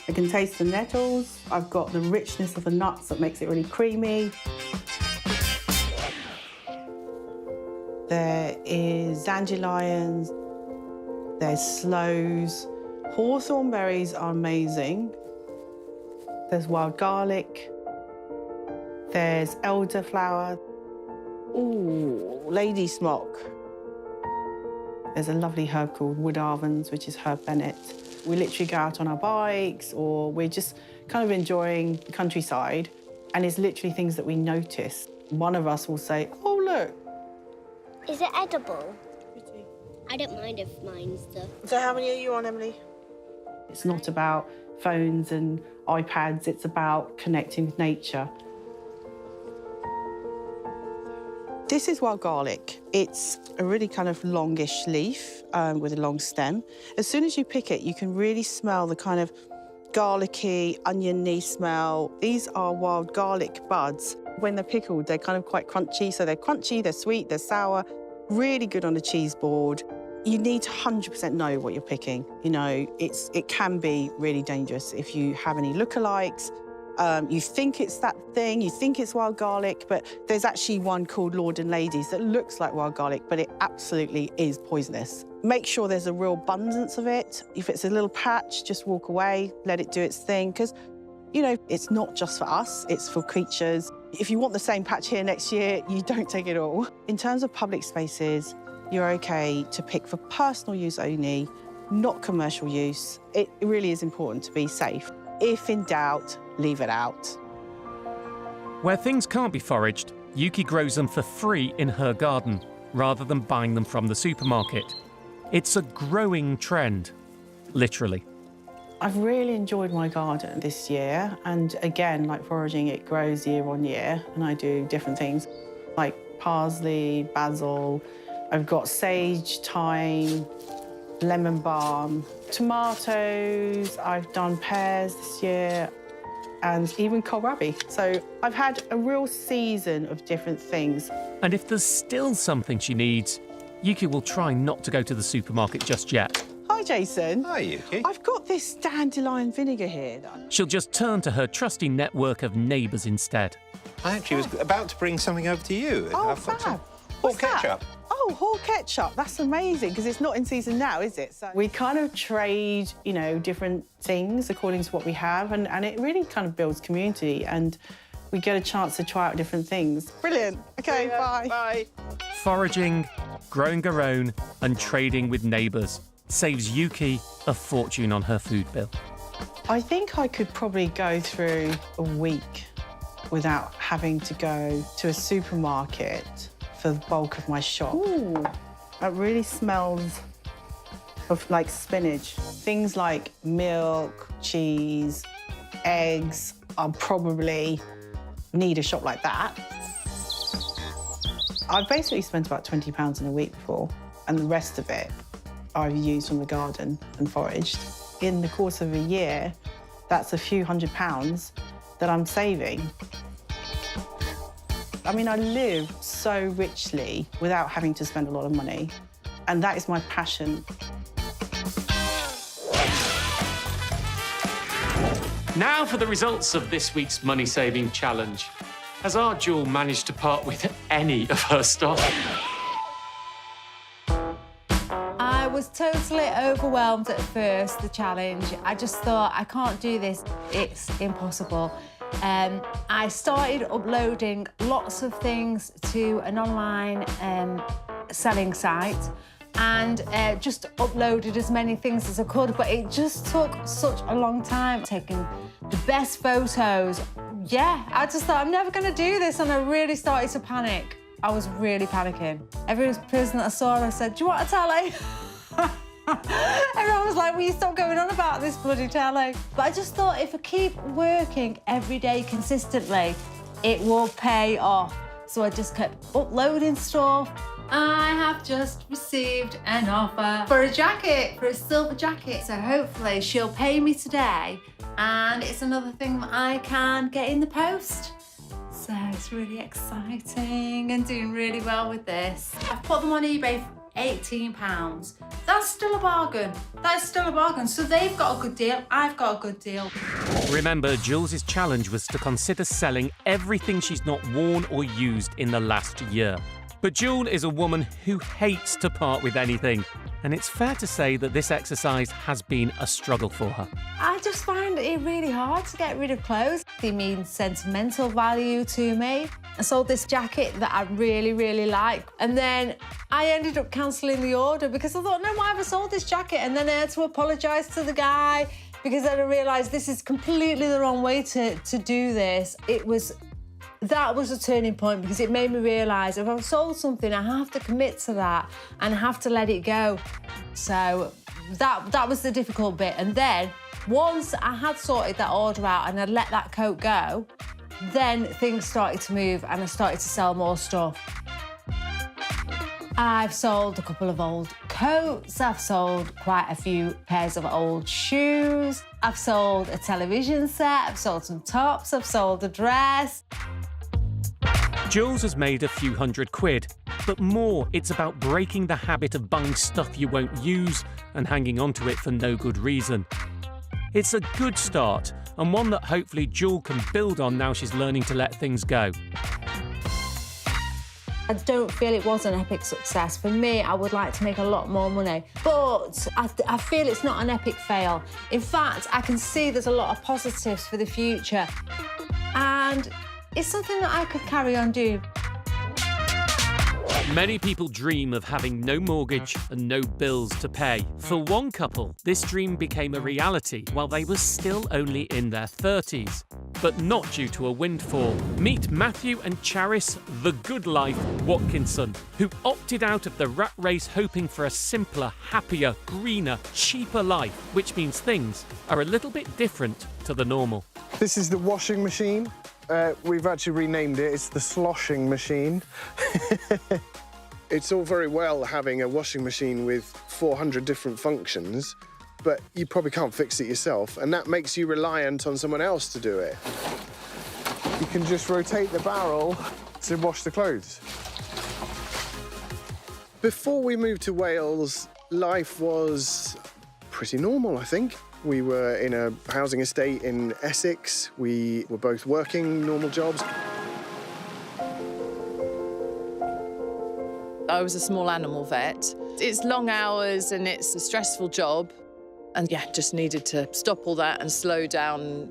[SPEAKER 15] I can taste the nettles. I've got the richness of the nuts that makes it really creamy. There is dandelions, there's sloes. Hawthorn berries are amazing. There's wild garlic. There's elderflower. Ooh, lady smock. There's a lovely herb called wood arvens, which is herb bennet. We literally go out on our bikes or we're just kind of enjoying the countryside, and it's literally things that we notice. One of us will say, oh, look.
[SPEAKER 14] Is it edible? I don't mind if mine's the...
[SPEAKER 15] So how many are you on, Emily? It's not about phones and iPads, it's about connecting with nature. This is wild garlic. It's a really kind of longish leaf with a long stem. As soon as you pick it, you can really smell the kind of garlicky, oniony smell. These are wild garlic buds. When they're pickled, they're kind of quite crunchy. So they're crunchy, they're sweet, they're sour, really good on a cheese board. You need to 100% know what you're picking. You know, it can be really dangerous if you have any lookalikes. You think it's that thing, you think it's wild garlic, but there's actually one called Lord and Ladies that looks like wild garlic, but it absolutely is poisonous. Make sure there's a real abundance of it. If it's a little patch, just walk away, let it do its thing, because, you know, it's not just for us, it's for creatures. If you want the same patch here next year, you don't take it all. In terms of public spaces, you're okay to pick for personal use only, not commercial use. It really is important to be safe. If in doubt, leave it out.
[SPEAKER 1] Where things can't be foraged, Yuki grows them for free in her garden, rather than buying them from the supermarket. It's a growing trend, literally.
[SPEAKER 15] I've really enjoyed my garden this year, and again, like foraging, it grows year on year, and I do different things, like parsley, basil. I've got sage, thyme, lemon balm, tomatoes. I've done pears this year, and even kohlrabi. So I've had a real season of different things.
[SPEAKER 1] And if there's still something she needs, Yuki will try not to go to the supermarket just yet.
[SPEAKER 15] Hi, Jason.
[SPEAKER 16] Hi, Yuki.
[SPEAKER 15] I've got this dandelion vinegar here.
[SPEAKER 1] She'll just turn to her trusty network of neighbours instead.
[SPEAKER 16] I actually was about to bring something over to you.
[SPEAKER 15] Oh,
[SPEAKER 16] I've got some
[SPEAKER 15] fab.
[SPEAKER 16] hot ketchup.
[SPEAKER 15] Oh, whole ketchup. That's amazing, because it's not in season now, is it? So we kind of trade, you know, different things according to what we have, and it really kind of builds community, and we get a chance to try out different things. Brilliant. OK, bye.
[SPEAKER 16] Bye.
[SPEAKER 1] Foraging, growing her own, and trading with neighbours saves Yuki a fortune on her food bill.
[SPEAKER 15] I think I could probably go through a week without having to go to a supermarket for the bulk of my shop. Ooh, that really smells of like spinach. Things like milk, cheese, eggs, I'll probably need a shop like that. I've basically spent about £20 in a week before, and the rest of it I've used from the garden and foraged. In the course of a year, that's a few £100s that I'm saving. I mean, I live so richly without having to spend a lot of money, and that is my passion.
[SPEAKER 1] Now for the results of this week's money-saving challenge. Has our Jewel managed to part with any of her stuff?
[SPEAKER 12] I was totally overwhelmed at first, the challenge. I just thought, I can't do this, it's impossible. I started uploading lots of things to an online selling site, and just uploaded as many things as I could, but it just took such a long time. Taking the best photos. Yeah, I just thought, I'm never gonna do this, and I really started to panic. I was really panicking. Every person that I saw, I said, do you want a telly? Everyone was like, will you stop going on about this bloody telly? But I just thought, if I keep working every day consistently, it will pay off. So I just kept uploading stuff, I have just received an offer for a jacket, for a silver jacket. So hopefully she'll pay me today and it's another thing that I can get in the post. So it's really exciting and doing really well with this. I've put them on eBay for £18. That's still a bargain. That's still a bargain. So they've got a good deal, I've got a good deal.
[SPEAKER 1] Remember, Jules' challenge was to consider selling everything she's not worn or used in the last year. But Jules is a woman who hates to part with anything, and it's fair to say that this exercise has been a struggle for her.
[SPEAKER 12] I just find it really hard to get rid of clothes. They mean sentimental value to me. I sold this jacket that I really, really like, and then I ended up cancelling the order because I thought, no, why have I sold this jacket? And then I had to apologise to the guy because then I realised this is completely the wrong way to do this. That was a turning point because it made me realise if I've sold something, I have to commit to that and I have to let it go. So that was the difficult bit. And then once I had sorted that order out and I'd let that coat go, then things started to move and I started to sell more stuff. I've sold a couple of old coats, I've sold quite a few pairs of old shoes, I've sold a television set, I've sold some tops, I've sold a dress.
[SPEAKER 1] Jules has made a few £100, but more, it's about breaking the habit of buying stuff you won't use and hanging on to it for no good reason. It's a good start, and one that hopefully Jules can build on now she's learning to let things go.
[SPEAKER 12] I don't feel it was an epic success. For me, I would like to make a lot more money, but I feel it's not an epic fail. In fact, I can see there's a lot of positives for the future, and it's something that I could carry on doing.
[SPEAKER 1] Many people dream of having no mortgage and no bills to pay. For one couple, this dream became a reality while they were still only in their 30s. But not due to a windfall. Meet Matthew and Charis, the good life Watkinson, who opted out of the rat race hoping for a simpler, happier, greener, cheaper life, which means things are a little bit different to the normal.
[SPEAKER 2] This is the washing machine. We've actually renamed it. It's the sloshing machine. It's all very well having a washing machine with 400 different functions, but you probably can't fix it yourself, and that makes you reliant on someone else to do it. You can just rotate the barrel to wash the clothes. Before we moved to Wales, life was pretty normal, I think. We were in a housing estate in Essex. We were both working normal jobs.
[SPEAKER 17] I was a small animal vet. It's long hours and it's a stressful job. And yeah, just needed to stop all that and slow down.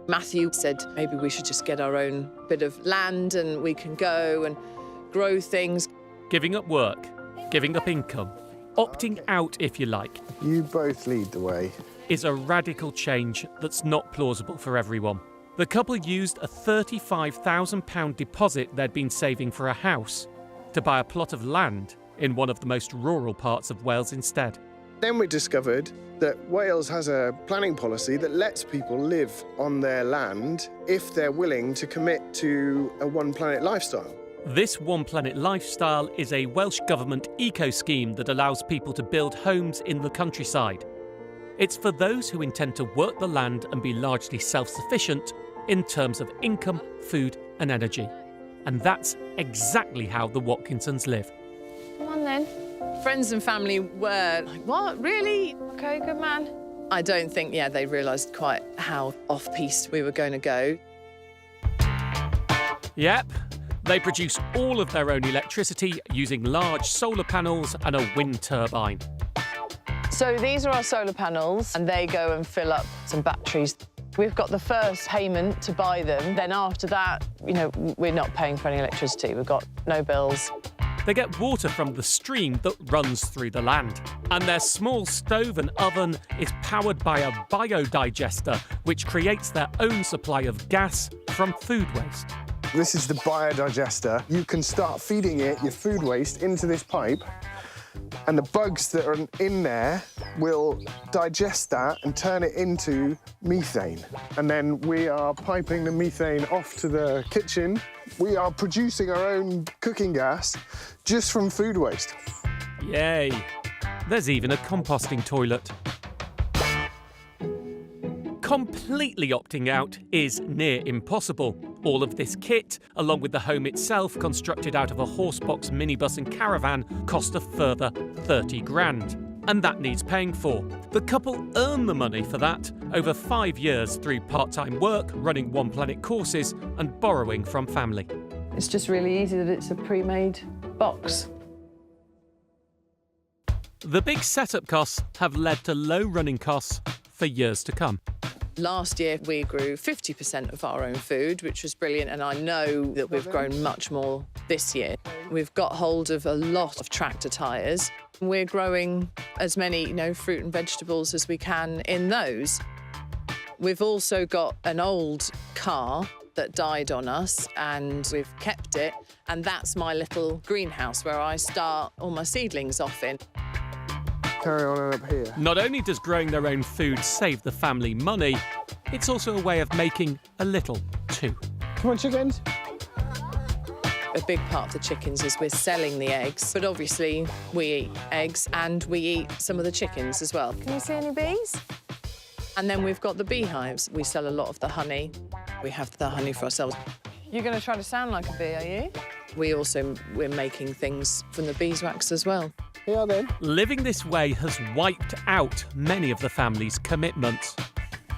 [SPEAKER 17] Matthew said maybe we should just get our own bit of land and we can go and grow things.
[SPEAKER 1] Giving up work, giving up income, opting out if you like.
[SPEAKER 2] You both lead the way.
[SPEAKER 1] Is a radical change that's not plausible for everyone. The couple used a £35,000 deposit they'd been saving for a house to buy a plot of land in one of the most rural parts of Wales instead.
[SPEAKER 2] Then we discovered that Wales has a planning policy that lets people live on their land if they're willing to commit to a One Planet lifestyle.
[SPEAKER 1] This One Planet lifestyle is a Welsh Government eco-scheme that allows people to build homes in the countryside. It's for those who intend to work the land and be largely self-sufficient in terms of income, food and energy. And that's exactly how the Watkinsons live.
[SPEAKER 17] Come on then. Friends and family were like, what, really? OK, good man. I don't think, they realised quite how off-piste we were going to go.
[SPEAKER 1] Yep, they produce all of their own electricity using large solar panels and a wind turbine.
[SPEAKER 17] So these are our solar panels, and they go and fill up some batteries. We've got the first payment to buy them. Then after that, we're not paying for any electricity. We've got no bills.
[SPEAKER 1] They get water from the stream that runs through the land. And their small stove and oven is powered by a biodigester, which creates their own supply of gas from food waste.
[SPEAKER 2] This is the biodigester. You can start feeding it your food waste into this pipe, And the bugs that are in there will digest that and turn it into methane. And then we are piping the methane off to the kitchen. We are producing our own cooking gas just from food waste.
[SPEAKER 18] Yay! There's even a composting toilet. Completely opting out is near impossible. All of this kit, along with the home itself constructed out of a horsebox minibus and caravan, cost a further 30 grand. And that needs paying for. The couple earn the money for that over 5 years through part-time work, running One Planet courses and borrowing from family.
[SPEAKER 17] It's just really easy that it's a pre-made box.
[SPEAKER 18] The big setup costs have led to low running costs for years to come.
[SPEAKER 17] Last year, we grew 50% of our own food, which was brilliant, and I know that we've grown much more this year. We've got hold of a lot of tractor tyres. We're growing as many, fruit and vegetables as we can in those. We've also got an old car that died on us, and we've kept it, and that's my little greenhouse where I start all my seedlings off in.
[SPEAKER 2] Carry on up here.
[SPEAKER 18] Not only does growing their own food save the family money, it's also a way of making a little too.
[SPEAKER 2] Come on, chickens.
[SPEAKER 17] A big part of the chickens is we're selling the eggs, but obviously we eat eggs and we eat some of the chickens as well.
[SPEAKER 11] Can you see any bees?
[SPEAKER 17] And then we've got the beehives. We sell a lot of the honey. We have the honey for ourselves.
[SPEAKER 11] You're going to try to sound like a bee, are you?
[SPEAKER 17] We're making things from the beeswax as well.
[SPEAKER 2] Yeah, then.
[SPEAKER 18] Living this way has wiped out many of the family's commitments.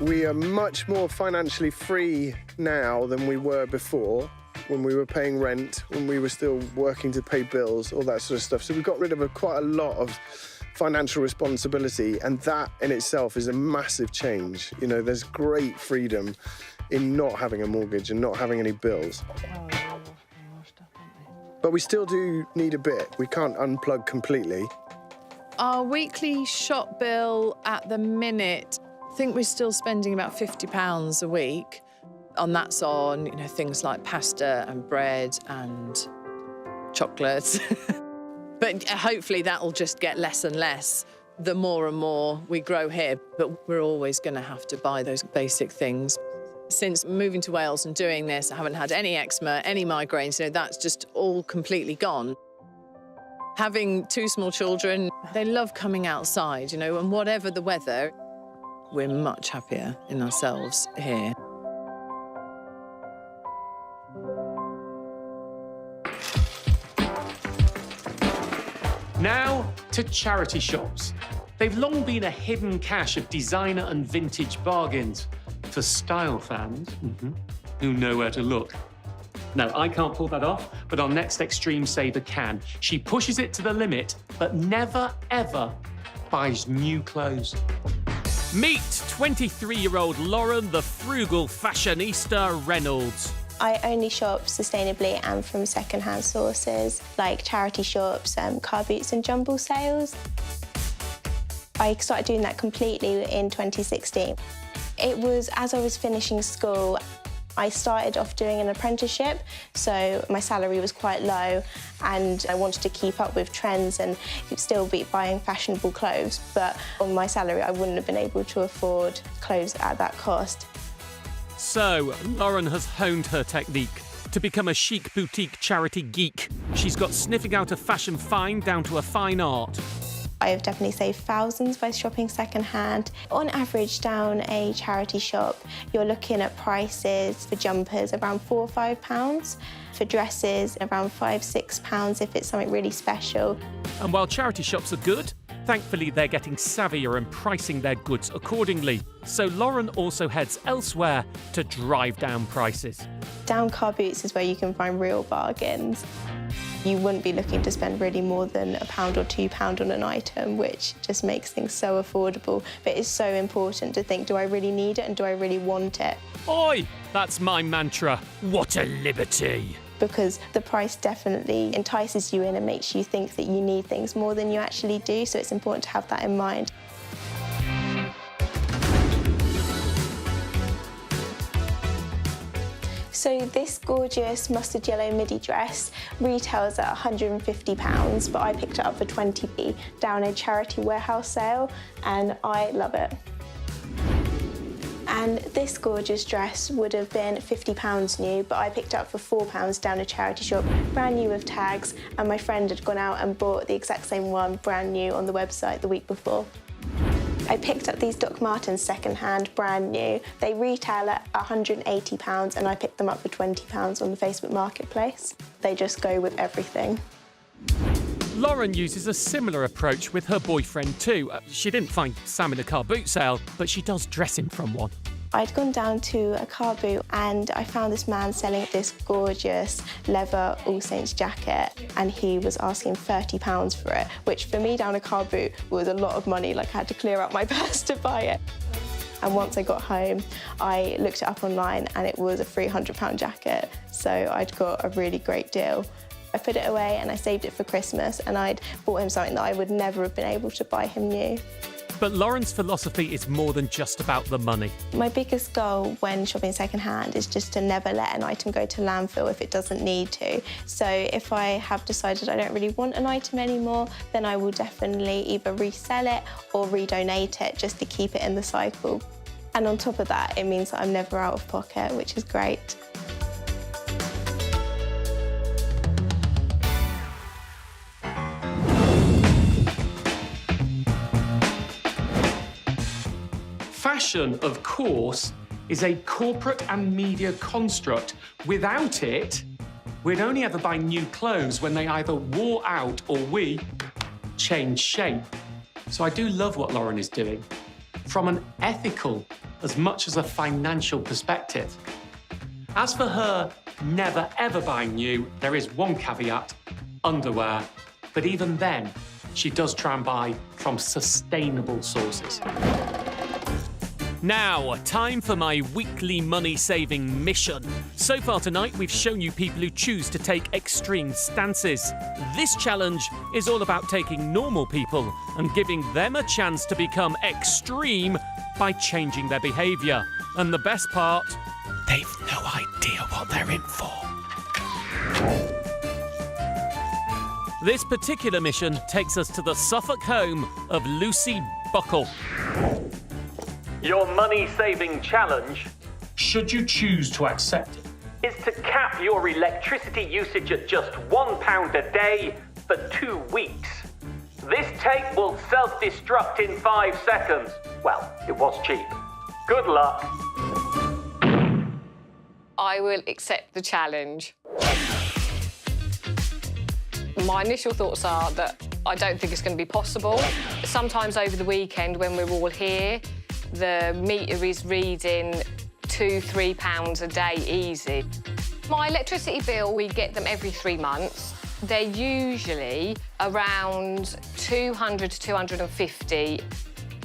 [SPEAKER 2] We are much more financially free now than we were before, when we were paying rent, when we were still working to pay bills, all that sort of stuff. So we got rid of quite a lot of financial responsibility, and that in itself is a massive change. There's great freedom in not having a mortgage and not having any bills. But we still do need a bit. We can't unplug completely.
[SPEAKER 17] Our weekly shop bill at the minute, I think we're still spending about £50 a week. And that's on, things like pasta and bread and chocolates. But hopefully that'll just get less and less the more and more we grow here. But we're always going to have to buy those basic things. Since moving to Wales and doing this, I haven't had any eczema, any migraines. That's just all completely gone. Having 2 small children, they love coming outside, and whatever the weather, we're much happier in ourselves here.
[SPEAKER 1] Now to charity shops. They've long been a hidden cache of designer and vintage bargains for style fans who know where to look. No, I can't pull that off, but our next extreme saver can. She pushes it to the limit, but never, ever buys new clothes.
[SPEAKER 18] Meet 23-year-old Lauren, the frugal fashionista Reynolds.
[SPEAKER 19] I only shop sustainably and from second-hand sources, like charity shops, car boots and jumble sales. I started doing that completely in 2016. It was as I was finishing school. I started off doing an apprenticeship, so my salary was quite low, and I wanted to keep up with trends and still be buying fashionable clothes, but on my salary I wouldn't have been able to afford clothes at that cost.
[SPEAKER 18] So, Lauren has honed her technique to become a chic boutique charity geek. She's got sniffing out a fashion find down to a fine art.
[SPEAKER 19] I have definitely saved thousands by shopping second-hand. On average, down a charity shop, you're looking at prices for jumpers around £4 or £5, for dresses around £5 or £6 if it's something really special.
[SPEAKER 18] And while charity shops are good, thankfully they're getting savvier and pricing their goods accordingly. So Lauren also heads elsewhere to drive down prices.
[SPEAKER 19] Down car boots is where you can find real bargains. You wouldn't be looking to spend really more than £1 or £2 on an item, which just makes things so affordable. But it's so important to think, do I really need it and do I really want it?
[SPEAKER 18] Oi! That's my mantra. What a liberty!
[SPEAKER 19] Because the price definitely entices you in and makes you think that you need things more than you actually do, so it's important to have that in mind. So this gorgeous mustard yellow midi dress retails at £150, but I picked it up for 20p down a charity warehouse sale, and I love it. And this gorgeous dress would have been £50 new, but I picked it up for £4 down a charity shop, brand new with tags, and my friend had gone out and bought the exact same one brand new on the website the week before. I picked up these Doc Martens second-hand, brand new. They retail at £180 and I picked them up for £20 on the Facebook Marketplace. They just go with everything.
[SPEAKER 18] Lauren uses a similar approach with her boyfriend too. She didn't find Sam in a car boot sale, but she does dress him from one.
[SPEAKER 19] I'd gone down to a car boot and I found this man selling this gorgeous leather All Saints jacket, and he was asking £30 for it, which for me down a car boot was a lot of money. Like, I had to clear out my purse to buy it. And once I got home, I looked it up online and it was a £300 jacket, so I'd got a really great deal. I put it away and I saved it for Christmas, and I'd bought him something that I would never have been able to buy him new.
[SPEAKER 18] But Lauren's philosophy is more than just about the money.
[SPEAKER 19] My biggest goal when shopping second-hand is just to never let an item go to landfill if it doesn't need to. So if I have decided I don't really want an item anymore, then I will definitely either resell it or redonate it just to keep it in the cycle. And on top of that, it means that I'm never out of pocket, which is great.
[SPEAKER 1] Fashion, of course, is a corporate and media construct. Without it, we'd only ever buy new clothes when they either wore out or we changed shape. So I do love what Lauren is doing, from an ethical as much as a financial perspective. As for her never ever buying new, there is one caveat: underwear. But even then, she does try and buy from sustainable sources.
[SPEAKER 18] Now, time for my weekly money-saving mission. So far tonight, we've shown you people who choose to take extreme stances. This challenge is all about taking normal people and giving them a chance to become extreme by changing their behaviour. And the best part, they've no idea what they're in for. This particular mission takes us to the Suffolk home of Lucy Buckle.
[SPEAKER 10] Your money-saving challenge,
[SPEAKER 1] should you choose to accept it,
[SPEAKER 10] is to cap your electricity usage at just £1 a day for 2 weeks. This tape will self-destruct in 5 seconds. Well, it was cheap. Good luck.
[SPEAKER 20] I will accept the challenge. My initial thoughts are that I don't think it's going to be possible. Sometimes over the weekend when we're all here, the meter is reading £2–3 a day easy. My electricity bill, we get them every 3 months. They're usually around 200 to 250.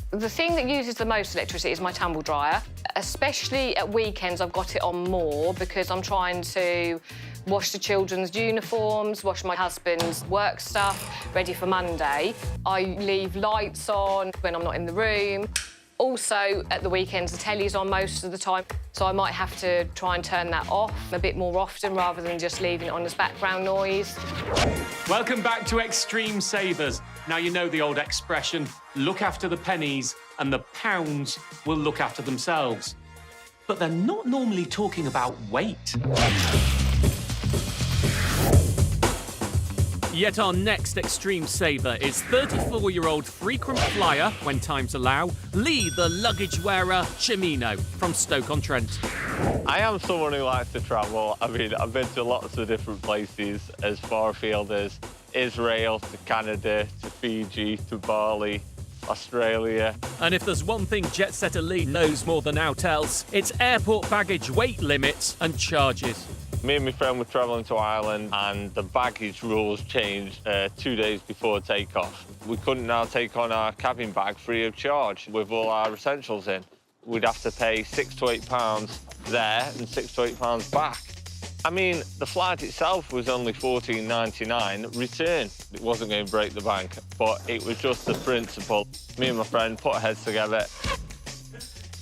[SPEAKER 20] The thing that uses the most electricity is my tumble dryer. Especially at weekends, I've got it on more because I'm trying to wash the children's uniforms, wash my husband's work stuff, ready for Monday. I leave lights on when I'm not in the room. Also, at the weekends, the telly's on most of the time, so I might have to try and turn that off a bit more often rather than just leaving it on as background noise.
[SPEAKER 1] Welcome back to Extreme Savers. Now you know the old expression, look after the pennies and the pounds will look after themselves. But they're not normally talking about weight.
[SPEAKER 18] Yet our next extreme saver is 34-year-old frequent flyer, when times allow, Lee the luggage wearer Chimino from Stoke-on-Trent.
[SPEAKER 4] I am someone who likes to travel. I mean, I've been to lots of different places, as far afield as Israel, to Canada, to Fiji, to Bali, Australia.
[SPEAKER 18] And if there's one thing jet setter Lee knows more than out else, it's airport baggage weight limits and charges.
[SPEAKER 4] Me and my friend were travelling to Ireland and the baggage rules changed 2 days before takeoff. We couldn't now take on our cabin bag free of charge with all our essentials in. We'd have to pay £6 to £8 there and £6 to £8 back. I mean, the flight itself was only $14.99 return. It wasn't going to break the bank, but it was just the principle. Me and my friend put our heads together.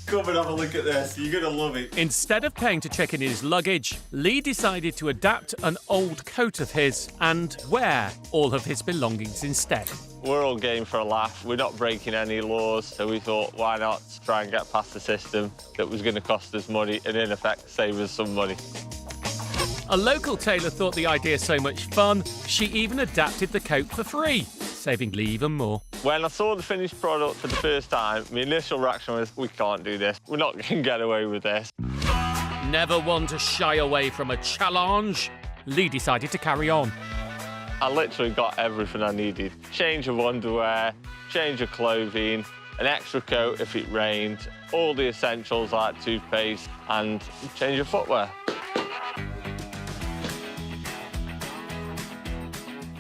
[SPEAKER 4] Come and have a look at this. You're going to love it.
[SPEAKER 18] Instead of paying to check in his luggage, Lee decided to adapt an old coat of his and wear all of his belongings instead.
[SPEAKER 4] We're all game for a laugh. We're not breaking any laws, so we thought, why not try and get past the system that was going to cost us money and, in effect, save us some money.
[SPEAKER 18] A local tailor thought the idea so much fun, she even adapted the coat for free, saving Lee even more.
[SPEAKER 4] When I saw the finished product for the first time, my initial reaction was, we can't do this. We're not going to get away with this.
[SPEAKER 18] Never one to shy away from a challenge, Lee decided to carry on.
[SPEAKER 4] I literally got everything I needed. Change of underwear, change of clothing, an extra coat if it rained, all the essentials like toothpaste and change of footwear.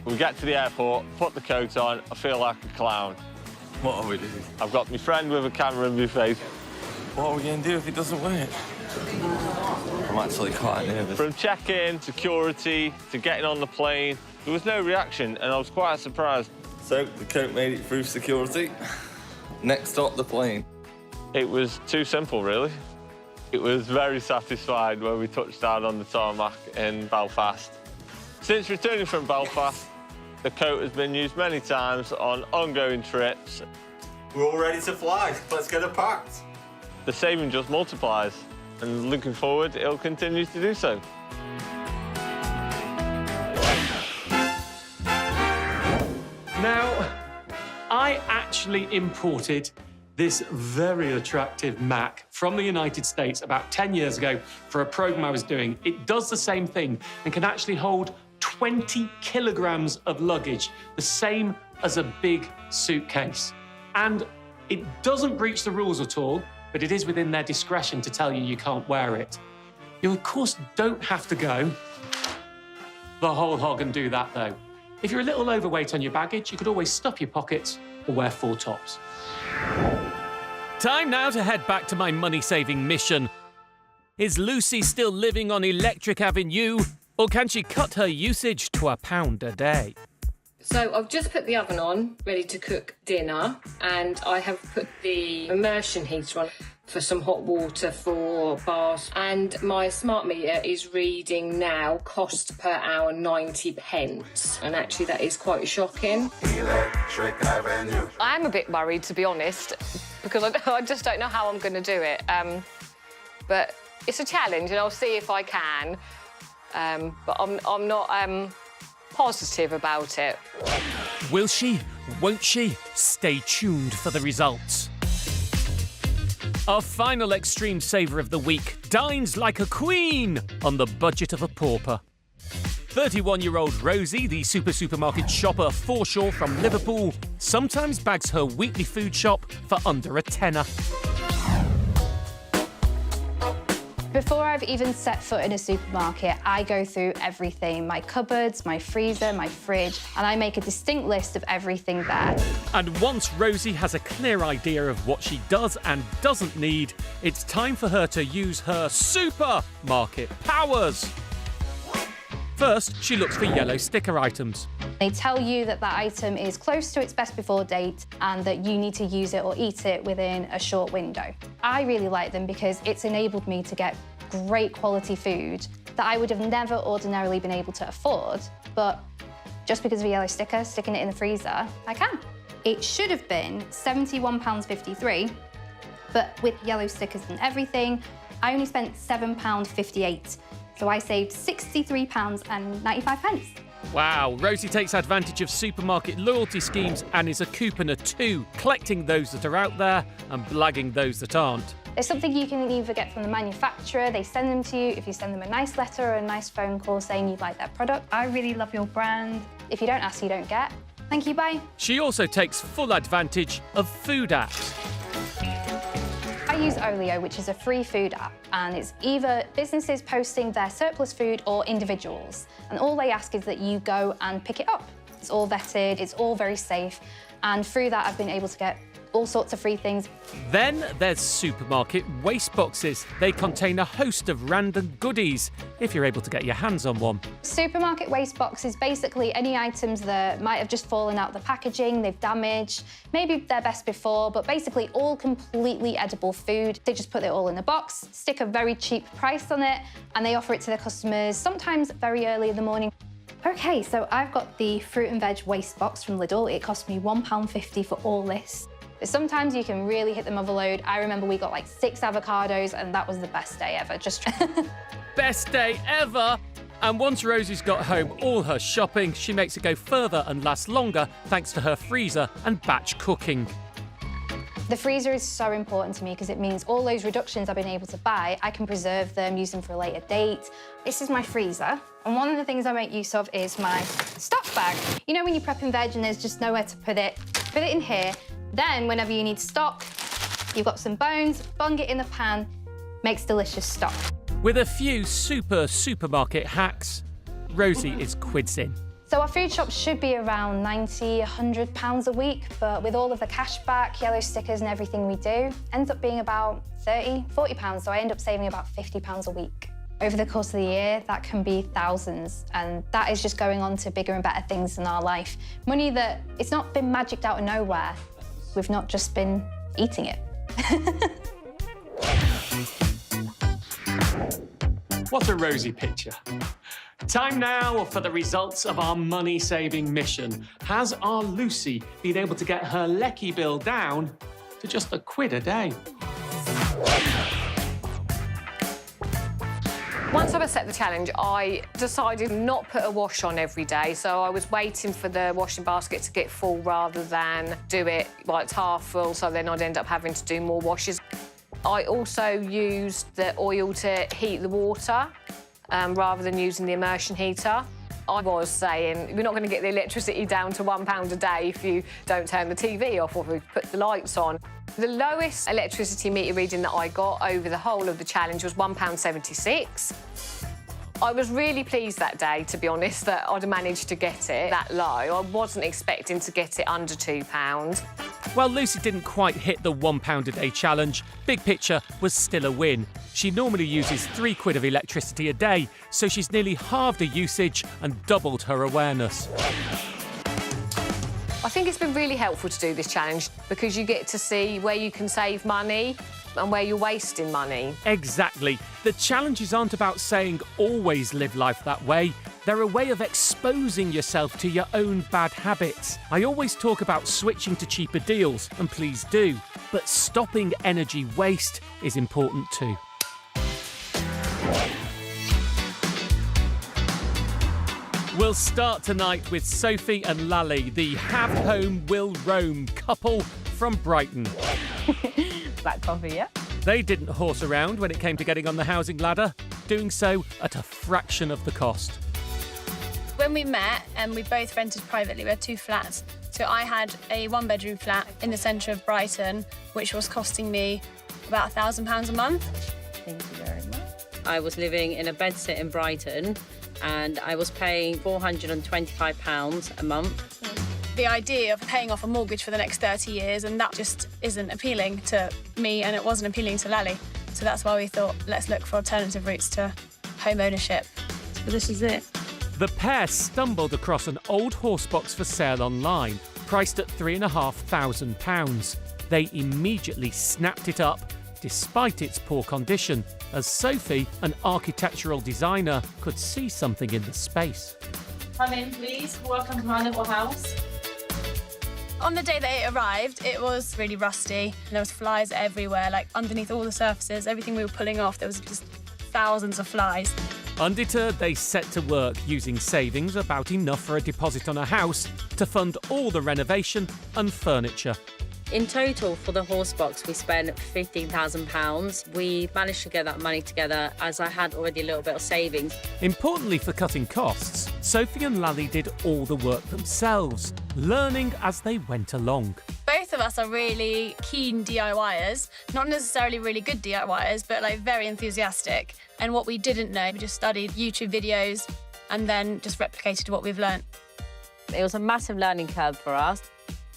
[SPEAKER 4] We get to the airport, put the coat on, I feel like a clown.
[SPEAKER 21] What are we doing?
[SPEAKER 4] I've got my friend with a camera in my face.
[SPEAKER 21] What are we going to do if it doesn't work? I'm actually quite nervous.
[SPEAKER 4] From check-in, security, to getting on the plane, there was no reaction, and I was quite surprised.
[SPEAKER 21] So, the coat made it through security. Next stop, the plane.
[SPEAKER 4] It was too simple, really. It was very satisfied when we touched down on the tarmac in Belfast. Since returning from Belfast, the coat has been used many times on ongoing trips.
[SPEAKER 21] We're all ready to fly. Let's get it packed.
[SPEAKER 4] The saving just multiplies, and looking forward, it'll continue to do so.
[SPEAKER 1] Now, I actually imported this very attractive Mac from the United States about 10 years ago for a program I was doing. It does the same thing and can actually hold 20 kilograms of luggage, the same as a big suitcase. And it doesn't breach the rules at all, but it is within their discretion to tell you you can't wear it. You, of course, don't have to go the whole hog and do that, though. If you're a little overweight on your baggage, you could always stuff your pockets or wear 4 tops.
[SPEAKER 18] Time now to head back to my money-saving mission. Is Lucy still living on Electric Avenue, or can she cut her usage to £1 a day?
[SPEAKER 20] So I've just put the oven on, ready to cook dinner, and I have put the immersion heater on for some hot water for baths. And my smart meter is reading now cost per hour 90 pence. And actually that is quite shocking.
[SPEAKER 9] Electric Avenue.
[SPEAKER 20] I am a bit worried, to be honest, because I just don't know how I'm going to do it. But it's a challenge, and I'll see if I can. But I'm not positive about it.
[SPEAKER 18] Will she? Won't she? Stay tuned for the results. Our final extreme saver of the week dines like a queen on the budget of a pauper. 31-year-old Rosie, the supermarket shopper foreshore from Liverpool, sometimes bags her weekly food shop for under a tenner.
[SPEAKER 22] Before I've even set foot in a supermarket, I go through everything, my cupboards, my freezer, my fridge, and I make a distinct list of everything there.
[SPEAKER 18] And once Rosie has a clear idea of what she does and doesn't need, it's time for her to use her supermarket powers. First, she looks for yellow sticker items.
[SPEAKER 22] They tell you that that item is close to its best before date and that you need to use it or eat it within a short window. I really like them because it's enabled me to get great quality food that I would have never ordinarily been able to afford, but just because of a yellow sticker, sticking it in the freezer, I can. It should have been £71.53, but with yellow stickers and everything, I only spent £7.58. So I saved £63.95.
[SPEAKER 18] Wow, Rosie takes advantage of supermarket loyalty schemes and is a couponer too, collecting those that are out there and blagging those that aren't.
[SPEAKER 22] It's something you can either get from the manufacturer, they send them to you, if you send them a nice letter or a nice phone call saying you like their product. I really love your brand. If you don't ask, you don't get. Thank you, bye.
[SPEAKER 18] She also takes full advantage of food apps.
[SPEAKER 22] I use Olio, which is a free food app, and it's either businesses posting their surplus food or individuals. And all they ask is that you go and pick it up. It's all vetted, it's all very safe, and through that I've been able to get all sorts of free things.
[SPEAKER 18] Then there's supermarket waste boxes. They contain a host of random goodies, if you're able to get your hands on one.
[SPEAKER 22] Supermarket waste box is basically any items that might have just fallen out of the packaging, they've damaged, maybe they're best before, but basically all completely edible food. They just put it all in a box, stick a very cheap price on it, and they offer it to their customers, sometimes very early in the morning. OK, so I've got the fruit and veg waste box from Lidl. It cost me £1.50 for all this. But sometimes you can really hit them overload. I remember we got like 6 avocados, and that was the best day ever. Just
[SPEAKER 18] Best day ever! And once Rosie's got home all her shopping, she makes it go further and last longer thanks to her freezer and batch cooking.
[SPEAKER 22] The freezer is so important to me because it means all those reductions I've been able to buy, I can preserve them, use them for a later date. This is my freezer, and one of the things I make use of is my stock bag. You know when you're prepping veg and there's just nowhere to put it in here. Then whenever you need stock, you've got some bones, bung it in the pan, makes delicious stock.
[SPEAKER 18] With a few supermarket hacks, Rosie is quids in.
[SPEAKER 22] So our food shop should be around £90, £100 a week, but with all of the cash back, yellow stickers and everything we do, ends up being about £30, £40, so I end up saving about £50 a week. Over the course of the year, that can be thousands, and that is just going on to bigger and better things in our life. Money that, it's not been magicked out of nowhere. We've not just been eating it.
[SPEAKER 1] What a rosy picture. Time now for the results of our money-saving mission. Has our Lucy been able to get her lecky bill down to just £1 a day?
[SPEAKER 20] Once I set the challenge, I decided not put a wash on every day, so I was waiting for the washing basket to get full rather than do it like it's half full, so then I'd end up having to do more washes. I also used the oil to heat the water rather than using the immersion heater. I was saying, you're not going to get the electricity down to £1 a day if you don't turn the TV off or if you put the lights on. The lowest electricity meter reading that I got over the whole of the challenge was £1.76. I was really pleased that day, to be honest, that I'd managed to get it that low. I wasn't expecting to get it under £2.
[SPEAKER 18] While Lucy didn't quite hit the £1 a day challenge, big picture was still a win. She normally uses £3 of electricity a day, so she's nearly halved her usage and doubled her awareness.
[SPEAKER 20] I think it's been really helpful to do this challenge because you get to see where you can save money and where you're wasting money.
[SPEAKER 18] Exactly. The challenges aren't about saying always live life that way. They're a way of exposing yourself to your own bad habits. I always talk about switching to cheaper deals, and please do. But stopping energy waste is important too. We'll start tonight with Sophie and Lally, the have home, will roam couple from Brighton.
[SPEAKER 6] Black coffee, yeah?
[SPEAKER 18] They didn't horse around when it came to getting on the housing ladder, doing so at a fraction of the cost.
[SPEAKER 7] When we met, we both rented privately. We had 2 flats. So I had a 1-bedroom flat in the centre of Brighton, which was costing me about £1,000 a month.
[SPEAKER 6] Thank you very much.
[SPEAKER 23] I was living in a bedsit in Brighton, and I was paying £425 a month.
[SPEAKER 7] The idea of paying off a mortgage for the next 30 years, and that just isn't appealing to me, and it wasn't appealing to Lally. So that's why we thought, let's look for alternative routes to home ownership. So this is it.
[SPEAKER 18] The pair stumbled across an old horse box for sale online, priced at £3,500. They immediately snapped it up, despite its poor condition, as Sophie, an architectural designer, could see something in the space.
[SPEAKER 7] Come in, please. Welcome to my little house. On the day that it arrived, it was really rusty. And there was flies everywhere, like underneath all the surfaces. Everything we were pulling off, there was just thousands of flies.
[SPEAKER 18] Undeterred, they set to work using savings, about enough for a deposit on a house, to fund all the renovation and furniture.
[SPEAKER 23] In total, for the horse box, we spent £15,000. We managed to get that money together as I had already a little bit of savings.
[SPEAKER 18] Importantly for cutting costs, Sophie and Lally did all the work themselves, learning as they went along.
[SPEAKER 7] Both of us are really keen DIYers, not necessarily really good DIYers, but like very enthusiastic. And what we didn't know, we just studied YouTube videos and then just replicated what we've learnt.
[SPEAKER 23] It was a massive learning curve for us.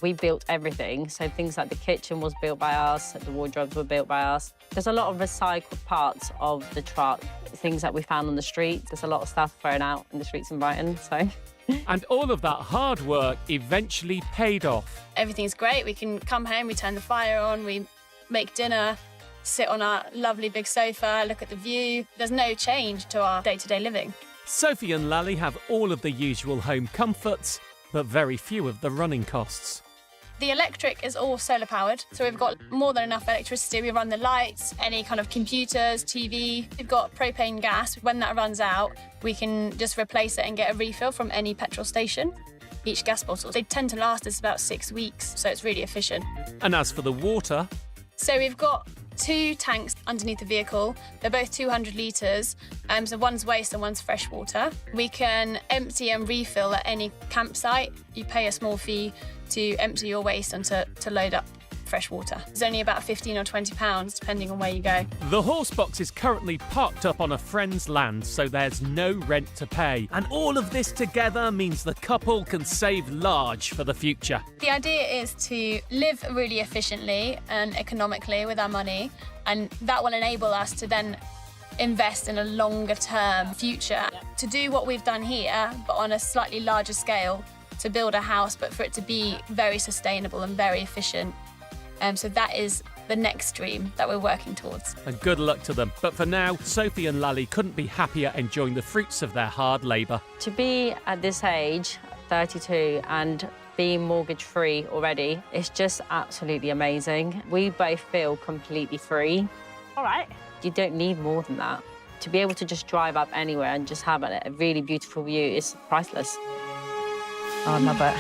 [SPEAKER 23] We built everything, so things like the kitchen was built by us, the wardrobes were built by us. There's a lot of recycled parts of the truck, things that we found on the street. There's a lot of stuff thrown out in the streets in Brighton, so...
[SPEAKER 18] And all of that hard work eventually paid off.
[SPEAKER 7] Everything's great. We can come home, we turn the fire on, we make dinner, sit on our lovely big sofa, look at the view. There's no change to our day-to-day living.
[SPEAKER 18] Sophie and Lally have all of the usual home comforts, but very few of the running costs.
[SPEAKER 7] The electric is all solar powered, so we've got more than enough electricity. We run the lights, any kind of computers, TV. We've got propane gas. When that runs out, we can just replace it and get a refill from any petrol station. Each gas bottle, they tend to last us about 6 weeks, so it's really efficient.
[SPEAKER 18] And as for the water...
[SPEAKER 7] So we've got 2 tanks underneath the vehicle. They're both 200 litres, so one's waste and one's fresh water. We can empty and refill at any campsite. You pay a small fee to empty your waste and to load up fresh water. It's only about £15 or £20, depending on where you go.
[SPEAKER 18] The horse box is currently parked up on a friend's land, so there's no rent to pay. And all of this together means the couple can save large for the future.
[SPEAKER 7] The idea is to live really efficiently and economically with our money, and that will enable us to then invest in a longer-term future. To do what we've done here, but on a slightly larger scale, to build a house, but for it to be very sustainable and very efficient. So that is the next dream that we're working towards.
[SPEAKER 18] And good luck to them. But for now, Sophie and Lally couldn't be happier enjoying the fruits of their hard labour.
[SPEAKER 23] To be at this age, 32, and being mortgage-free already, it's just absolutely amazing. We both feel completely free.
[SPEAKER 6] All right.
[SPEAKER 23] You don't need more than that. To be able to just drive up anywhere and just have a really beautiful view is priceless.
[SPEAKER 6] Oh, I love it.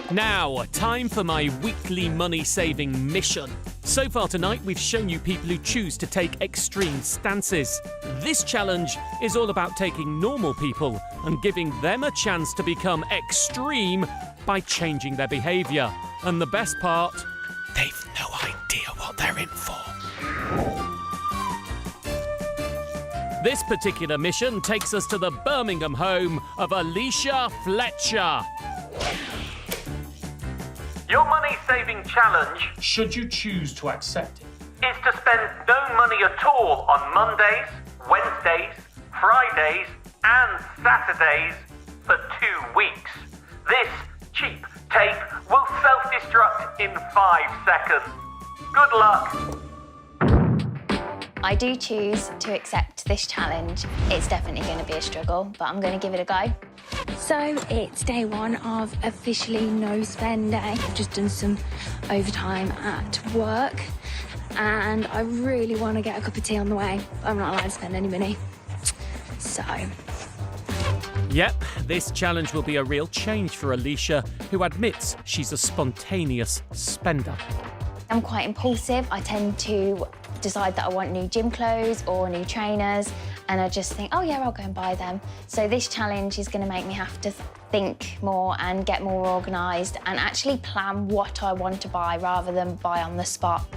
[SPEAKER 18] Now, time for my weekly money-saving mission. So far tonight, we've shown you people who choose to take extreme stances. This challenge is all about taking normal people and giving them a chance to become extreme by changing their behaviour. And the best part, they've no idea what they're in for. This particular mission takes us to the Birmingham home of Alicia Fletcher.
[SPEAKER 10] Your money-saving challenge,
[SPEAKER 1] should you choose to accept it,
[SPEAKER 10] is to spend no money at all on Mondays, Wednesdays, Fridays and Saturdays for 2 weeks. This cheap tape will self-destruct in 5 seconds. Good luck.
[SPEAKER 5] I do choose to accept this challenge. It's definitely going to be a struggle, but I'm going to give it a go.
[SPEAKER 8] So it's day 1 of officially no spend day. I've just done some overtime at work and I really want to get a cup of tea on the way. I'm not allowed to spend any money. So...
[SPEAKER 18] Yep, this challenge will be a real change for Alicia, who admits she's a spontaneous spender.
[SPEAKER 5] I'm quite impulsive. I tend to decide that I want new gym clothes or new trainers and I just think, oh yeah, I'll go and buy them. So this challenge is going to make me have to think more and get more organised and actually plan what I want to buy rather than buy on the spot.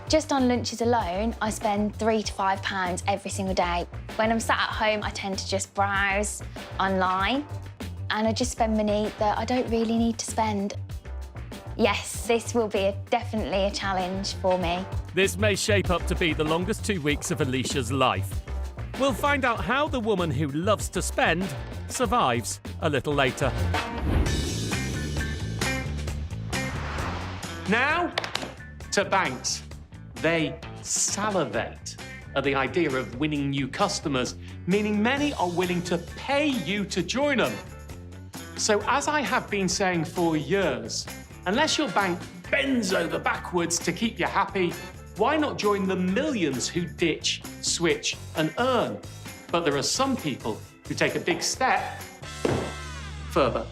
[SPEAKER 5] Just on lunches alone, I spend £3 to £5 every single day. When I'm sat at home, I tend to just browse online and I just spend money that I don't really need to spend. Yes, this will be definitely a challenge for me.
[SPEAKER 18] This may shape up to be the longest 2 weeks of Alicia's life. We'll find out how the woman who loves to spend survives a little later.
[SPEAKER 1] Now, to banks. They salivate at the idea of winning new customers, meaning many are willing to pay you to join them. So as I have been saying for years, unless your bank bends over backwards to keep you happy, why not join the millions who ditch, switch and earn? But there are some people who take a big step further.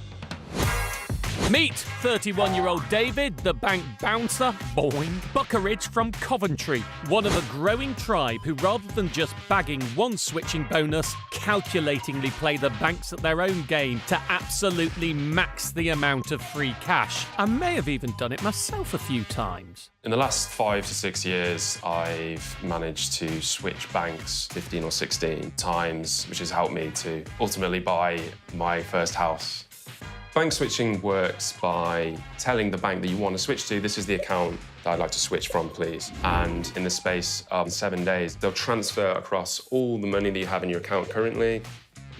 [SPEAKER 18] Meet 31-year-old David, the bank bouncer, boing, Buckeridge from Coventry, one of a growing tribe who, rather than just bagging one switching bonus, calculatingly play the banks at their own game to absolutely max the amount of free cash. I may have even done it myself a few times.
[SPEAKER 13] In the last 5 to 6 years, I've managed to switch banks 15 or 16 times, which has helped me to ultimately buy my first house. Bank switching works by telling the bank that you want to switch to, this is the account that I'd like to switch from, please. And in the space of 7 days, they'll transfer across all the money that you have in your account currently.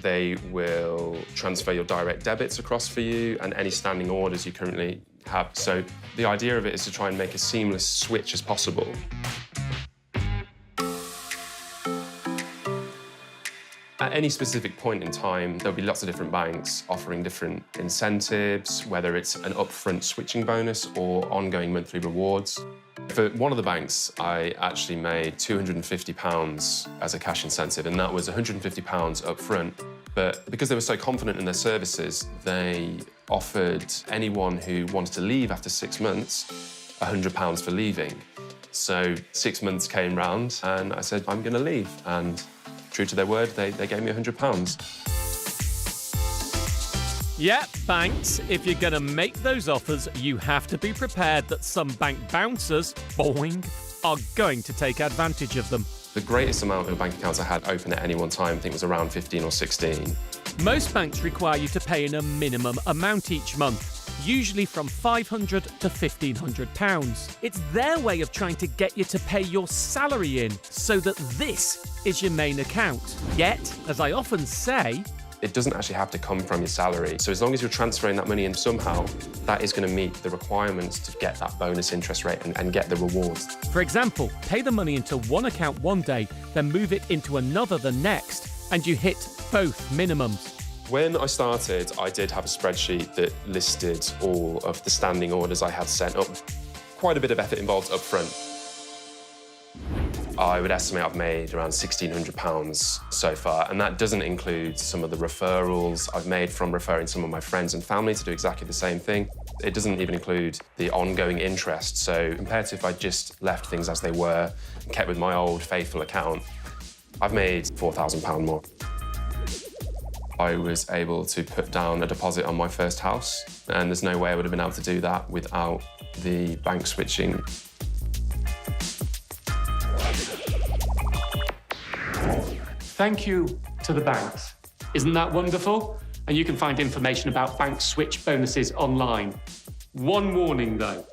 [SPEAKER 13] They will transfer your direct debits across for you and any standing orders you currently have. So the idea of it is to try and make a seamless switch as possible. At any specific point in time, there'll be lots of different banks offering different incentives, whether it's an upfront switching bonus or ongoing monthly rewards. For one of the banks, I actually made £250 as a cash incentive, and that was £150 up front. But because they were so confident in their services, they offered anyone who wanted to leave after 6 months £100 for leaving. So 6 months came round, and I said, I'm going to leave. And true to their word, they gave me £100.
[SPEAKER 18] Yeah, banks, if you're going to make those offers, you have to be prepared that some bank bouncers, boing, are going to take advantage of them.
[SPEAKER 13] The greatest amount of bank accounts I had open at any one time, I think, was around 15 or 16.
[SPEAKER 18] Most banks require you to pay in a minimum amount each month, usually from £500 to £1,500. It's their way of trying to get you to pay your salary in so that this is your main account. Yet, as I often say,
[SPEAKER 13] it doesn't actually have to come from your salary. So as long as you're transferring that money in somehow, that is going to meet the requirements to get that bonus interest rate and get the rewards.
[SPEAKER 18] For example, pay the money into one account one day, then move it into another the next, and you hit both minimums.
[SPEAKER 13] When I started, I did have a spreadsheet that listed all of the standing orders I had sent up. Quite a bit of effort involved up front. I would estimate I've made around £1,600 so far, and that doesn't include some of the referrals I've made from referring some of my friends and family to do exactly the same thing. It doesn't even include the ongoing interest, so compared to if I just left things as they were and kept with my old faithful account, I've made £4,000 more. I was able to put down a deposit on my first house, and there's no way I would have been able to do that without the bank switching.
[SPEAKER 1] Thank you to the banks. Isn't that wonderful? And you can find information about bank switch bonuses online. One warning though,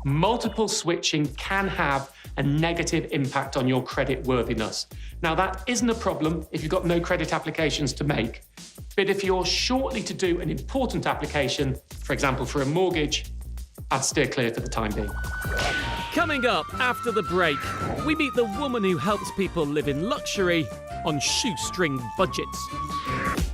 [SPEAKER 1] multiple switching can have a negative impact on your credit worthiness. Now that isn't a problem if you've got no credit applications to make, but if you're shortly to do an important application, for example for a mortgage, I'd steer clear for the time being.
[SPEAKER 18] Coming up after the break, we meet the woman who helps people live in luxury on shoestring budgets.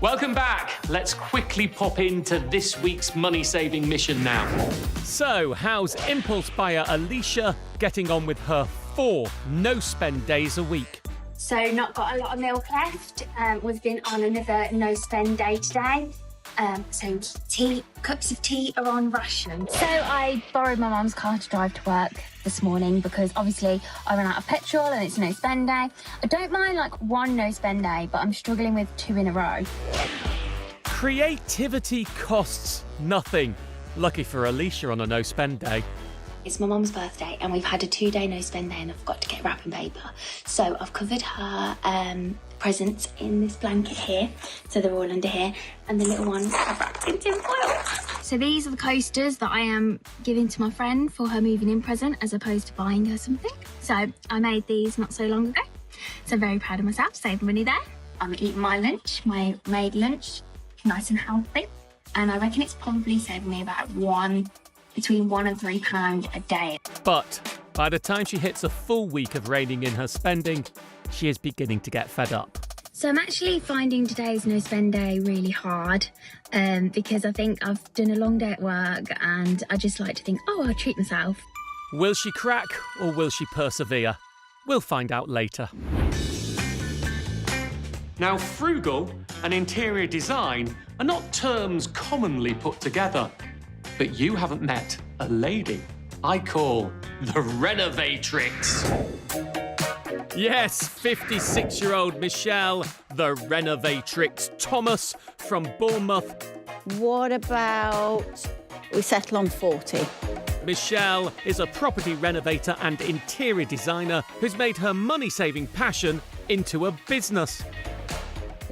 [SPEAKER 1] Welcome back. Let's quickly pop into this week's money-saving mission now.
[SPEAKER 18] So, how's impulse buyer Alicia getting on with her 4 no-spend days a week?
[SPEAKER 8] So not got a lot of milk left. We've been on another no-spend day today. So cups of tea are on ration. So I borrowed my mum's car to drive to work this morning because obviously I ran out of petrol and it's no spend day. I don't mind like one no spend day, but I'm struggling with 2 in a row.
[SPEAKER 18] Creativity costs nothing. Lucky for Alicia on a no spend day.
[SPEAKER 8] It's my mum's birthday and we've had a 2-day no spend day and I've got to get wrapping paper. So I've covered her presents in this blanket here. So they're all under here. And the little ones I've wrapped in tin foil. So these are the coasters that I am giving to my friend for her moving in present as opposed to buying her something. So I made these not so long ago. So I'm very proud of myself, saving money there. I'm eating my lunch, my made lunch, nice and healthy. And I reckon it's probably saving me about between £1 and £3 a day.
[SPEAKER 18] But by the time she hits a full week of reining in her spending, she is beginning to get fed up.
[SPEAKER 8] So I'm actually finding today's no spend day really hard because I think I've done a long day at work and I just like to think, oh, I'll treat myself.
[SPEAKER 18] Will she crack or will she persevere? We'll find out later.
[SPEAKER 1] Now, frugal and interior design are not terms commonly put together. But you haven't met a lady I call the Renovatrix.
[SPEAKER 18] Yes, 56-year-old Michelle, the Renovatrix Thomas from Bournemouth.
[SPEAKER 3] What about we settle on 40?
[SPEAKER 18] Michelle is a property renovator and interior designer who's made her money-saving passion into a business.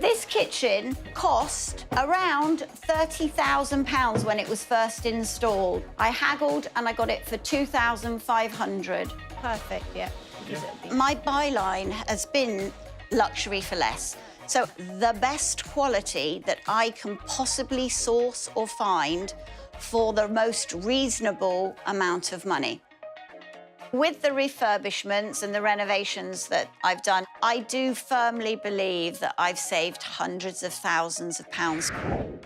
[SPEAKER 3] This kitchen cost around £30,000 when it was first installed. I haggled and I got it for £2,500. Perfect, yeah. My byline has been luxury for less. So the best quality that I can possibly source or find for the most reasonable amount of money. With the refurbishments and the renovations that I've done, I do firmly believe that I've saved hundreds of thousands of pounds.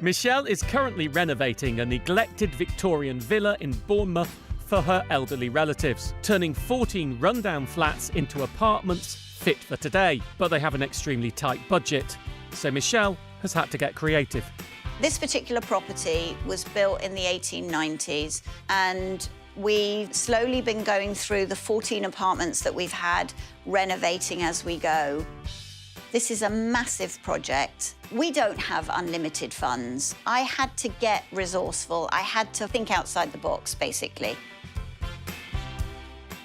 [SPEAKER 18] Michelle is currently renovating a neglected Victorian villa in Bournemouth for her elderly relatives, turning 14 rundown flats into apartments fit for today. But they have an extremely tight budget, so Michelle has had to get creative.
[SPEAKER 3] This particular property was built in the 1890s, and we've slowly been going through the 14 apartments that we've had, renovating as we go. This is a massive project. We don't have unlimited funds. I had to get resourceful. I had to think outside the box, basically.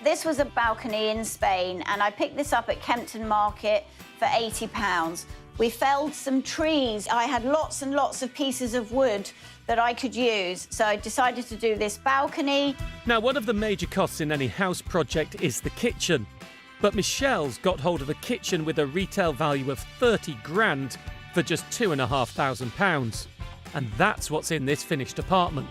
[SPEAKER 3] This was a balcony in Spain, and I picked this up at Kempton Market for £80. We felled some trees. I had lots and lots of pieces of wood that I could use, so I decided to do this balcony.
[SPEAKER 18] Now, one of the major costs in any house project is the kitchen. But Michelle's got hold of a kitchen with a retail value of 30 grand for just £2,500. And that's what's in this finished apartment.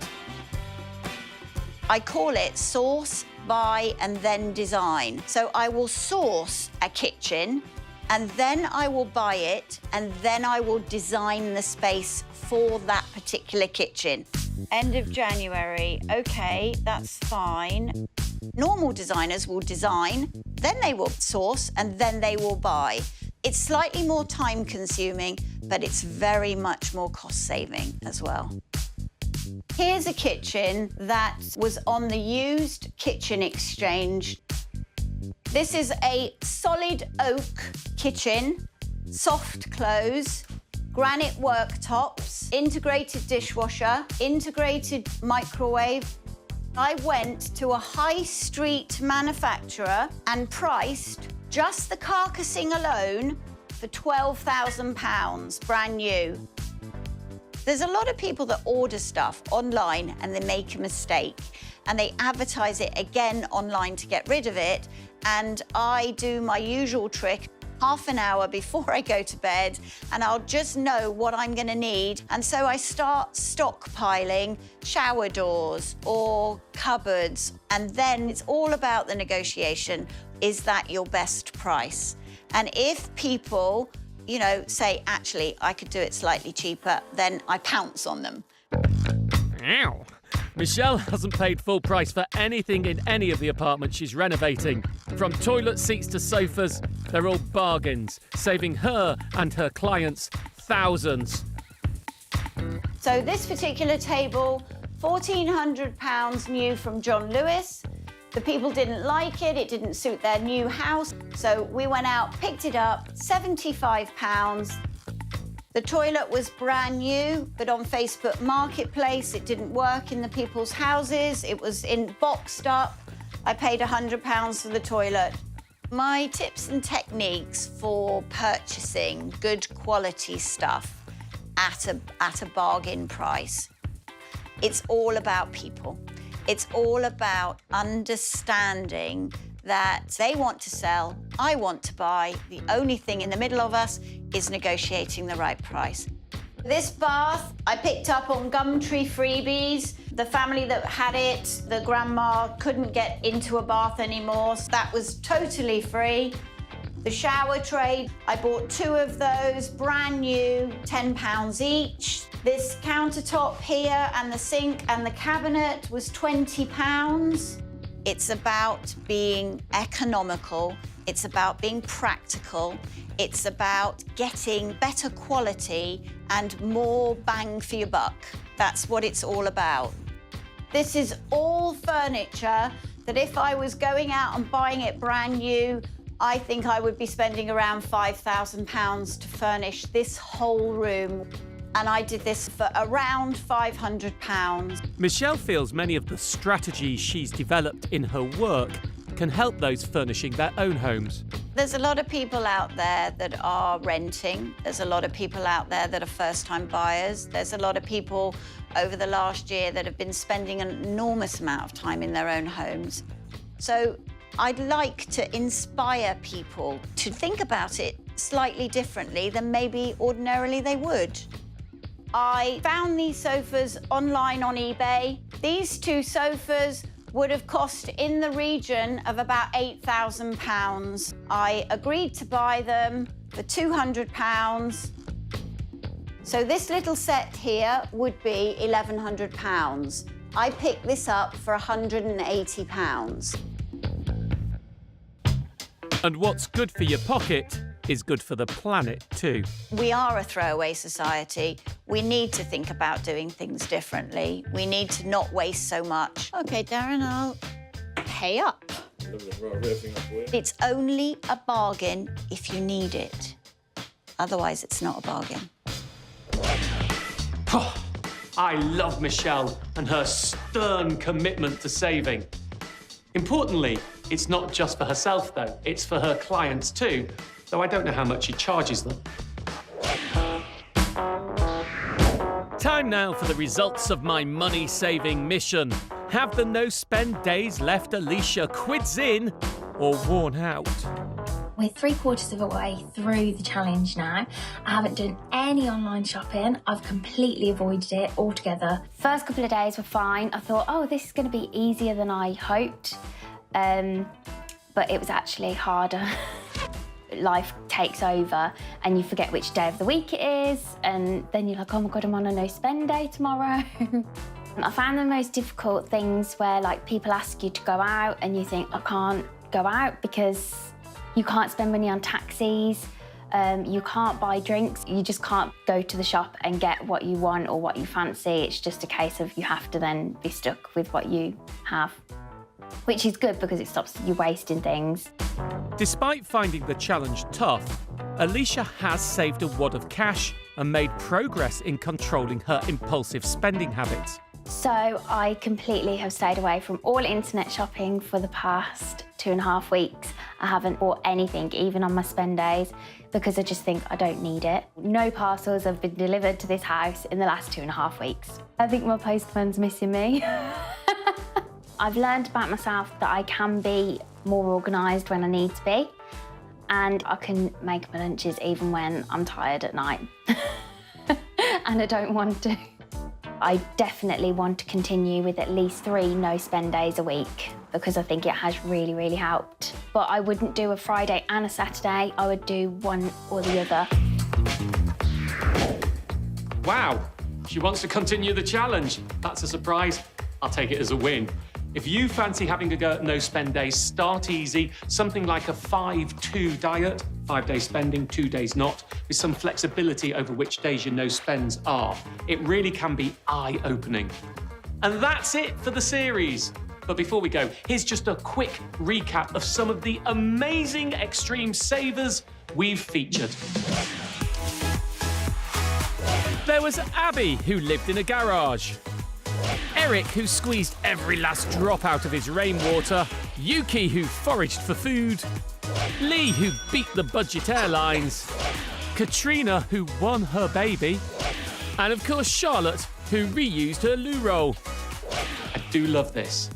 [SPEAKER 3] I call it source, buy, and then design. So I will source a kitchen, and then I will buy it, and then I will design the space for that particular kitchen. End of January, okay, that's fine. Normal designers will design, then they will source, and then they will buy. It's slightly more time-consuming, but it's very much more cost-saving as well. Here's a kitchen that was on the used kitchen exchange. This is a solid oak kitchen, soft close, granite worktops, integrated dishwasher, integrated microwave. I went to a high street manufacturer and priced just the carcassing alone for £12,000, brand new. There's a lot of people that order stuff online and they make a mistake and they advertise it again online to get rid of it. And I do my usual trick half an hour before I go to bed, and I'll just know what I'm going to need. And so I start stockpiling shower doors or cupboards. And then it's all about the negotiation. Is that your best price? And if people, you know, say, actually, I could do it slightly cheaper, then I pounce on them.
[SPEAKER 18] Ow. Michelle hasn't paid full price for anything in any of the apartments she's renovating. From toilet seats to sofas, they're all bargains, saving her and her clients thousands.
[SPEAKER 3] So this particular table, £1,400 new from John Lewis. The people didn't like it, it didn't suit their new house. So we went out, picked it up, £75. The toilet was brand new, but on Facebook Marketplace, it didn't work in the people's houses. It was boxed up. I paid £100 for the toilet. My tips and techniques for purchasing good quality stuff at a bargain price. It's all about people. It's all about understanding that they want to sell, I want to buy. The only thing in the middle of us is negotiating the right price. This bath I picked up on Gumtree freebies. The family that had it, the grandma couldn't get into a bath anymore, so that was totally free. The shower tray, I bought 2 of those, brand new, £10 each. This countertop here and the sink and the cabinet was £20. It's about being economical, it's about being practical, it's about getting better quality and more bang for your buck. That's what it's all about. This is all furniture that if I was going out and buying it brand new, I think I would be spending around £5,000 to furnish this whole room. And I did this for around £500.
[SPEAKER 18] Michelle feels many of the strategies she's developed in her work can help those furnishing their own homes.
[SPEAKER 3] There's a lot of people out there that are renting. There's a lot of people out there that are first-time buyers. There's a lot of people over the last year that have been spending an enormous amount of time in their own homes. So I'd like to inspire people to think about it slightly differently than maybe ordinarily they would. I found these sofas online on eBay. These two sofas would have cost in the region of about £8,000. I agreed to buy them for £200. So this little set here would be £1,100. I picked this up for £180.
[SPEAKER 18] And what's good for your pocket is good for the planet too.
[SPEAKER 3] We are a throwaway society. We need to think about doing things differently. We need to not waste so much. OK, Darren, I'll pay up. It's only a bargain if you need it. Otherwise, it's not a bargain.
[SPEAKER 1] I love Michelle and her stern commitment to saving. Importantly, it's not just for herself, though. It's for her clients, too, though I don't know how much she charges them.
[SPEAKER 18] Time now for the results of my money-saving mission. Have the no-spend days left Alicia quids in or worn out?
[SPEAKER 8] We're 3/4 of the way through the challenge now. I haven't done any online shopping. I've completely avoided it altogether.
[SPEAKER 5] First couple of days were fine. I thought, oh, this is going to be easier than I hoped. But it was actually harder. Life takes over and you forget which day of the week it is, and then you're like, oh my God, I'm on a no-spend day tomorrow. I found the most difficult things where, like, people ask you to go out and you think, I can't go out because you can't spend money on taxis, you can't buy drinks, you just can't go to the shop and get what you want or what you fancy. It's just a case of you have to then be stuck with what you have, which is good because it stops you wasting things.
[SPEAKER 18] Despite finding the challenge tough, Alicia has saved a wad of cash and made progress in controlling her impulsive spending habits.
[SPEAKER 5] So I completely have stayed away from all internet shopping for the past 2.5 weeks. I haven't bought anything, even on my spend days, because I just think I don't need it. No parcels have been delivered to this house in the last 2.5 weeks. I think my postman's missing me. I've learned about myself that I can be more organised when I need to be, and I can make my lunches even when I'm tired at night. And I don't want to. I definitely want to continue with at least 3 no-spend days a week because I think it has really, really helped. But I wouldn't do a Friday and a Saturday. I would do one or the other.
[SPEAKER 1] Wow, she wants to continue the challenge. That's a surprise. I'll take it as a win. If you fancy having a go at no-spend days, start easy. Something like a 5-2 diet, 5 days spending, 2 days not, with some flexibility over which days your no-spends are. It really can be eye-opening. And that's it for the series. But before we go, here's just a quick recap of some of the amazing extreme savers we've featured.
[SPEAKER 18] There was Abby, who lived in a garage. Eric, who squeezed every last drop out of his rainwater. Yuki, who foraged for food. Lee, who beat the budget airlines. Katrina, who won her baby. And of course, Charlotte, who reused her loo roll.
[SPEAKER 1] I do love this.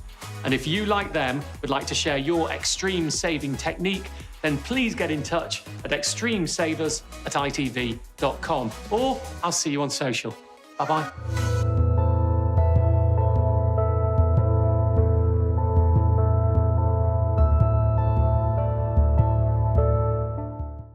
[SPEAKER 1] And if you, like them, would like to share your extreme saving technique, then please get in touch at extremesavers@itv.com. Or I'll see you on social. Bye-bye.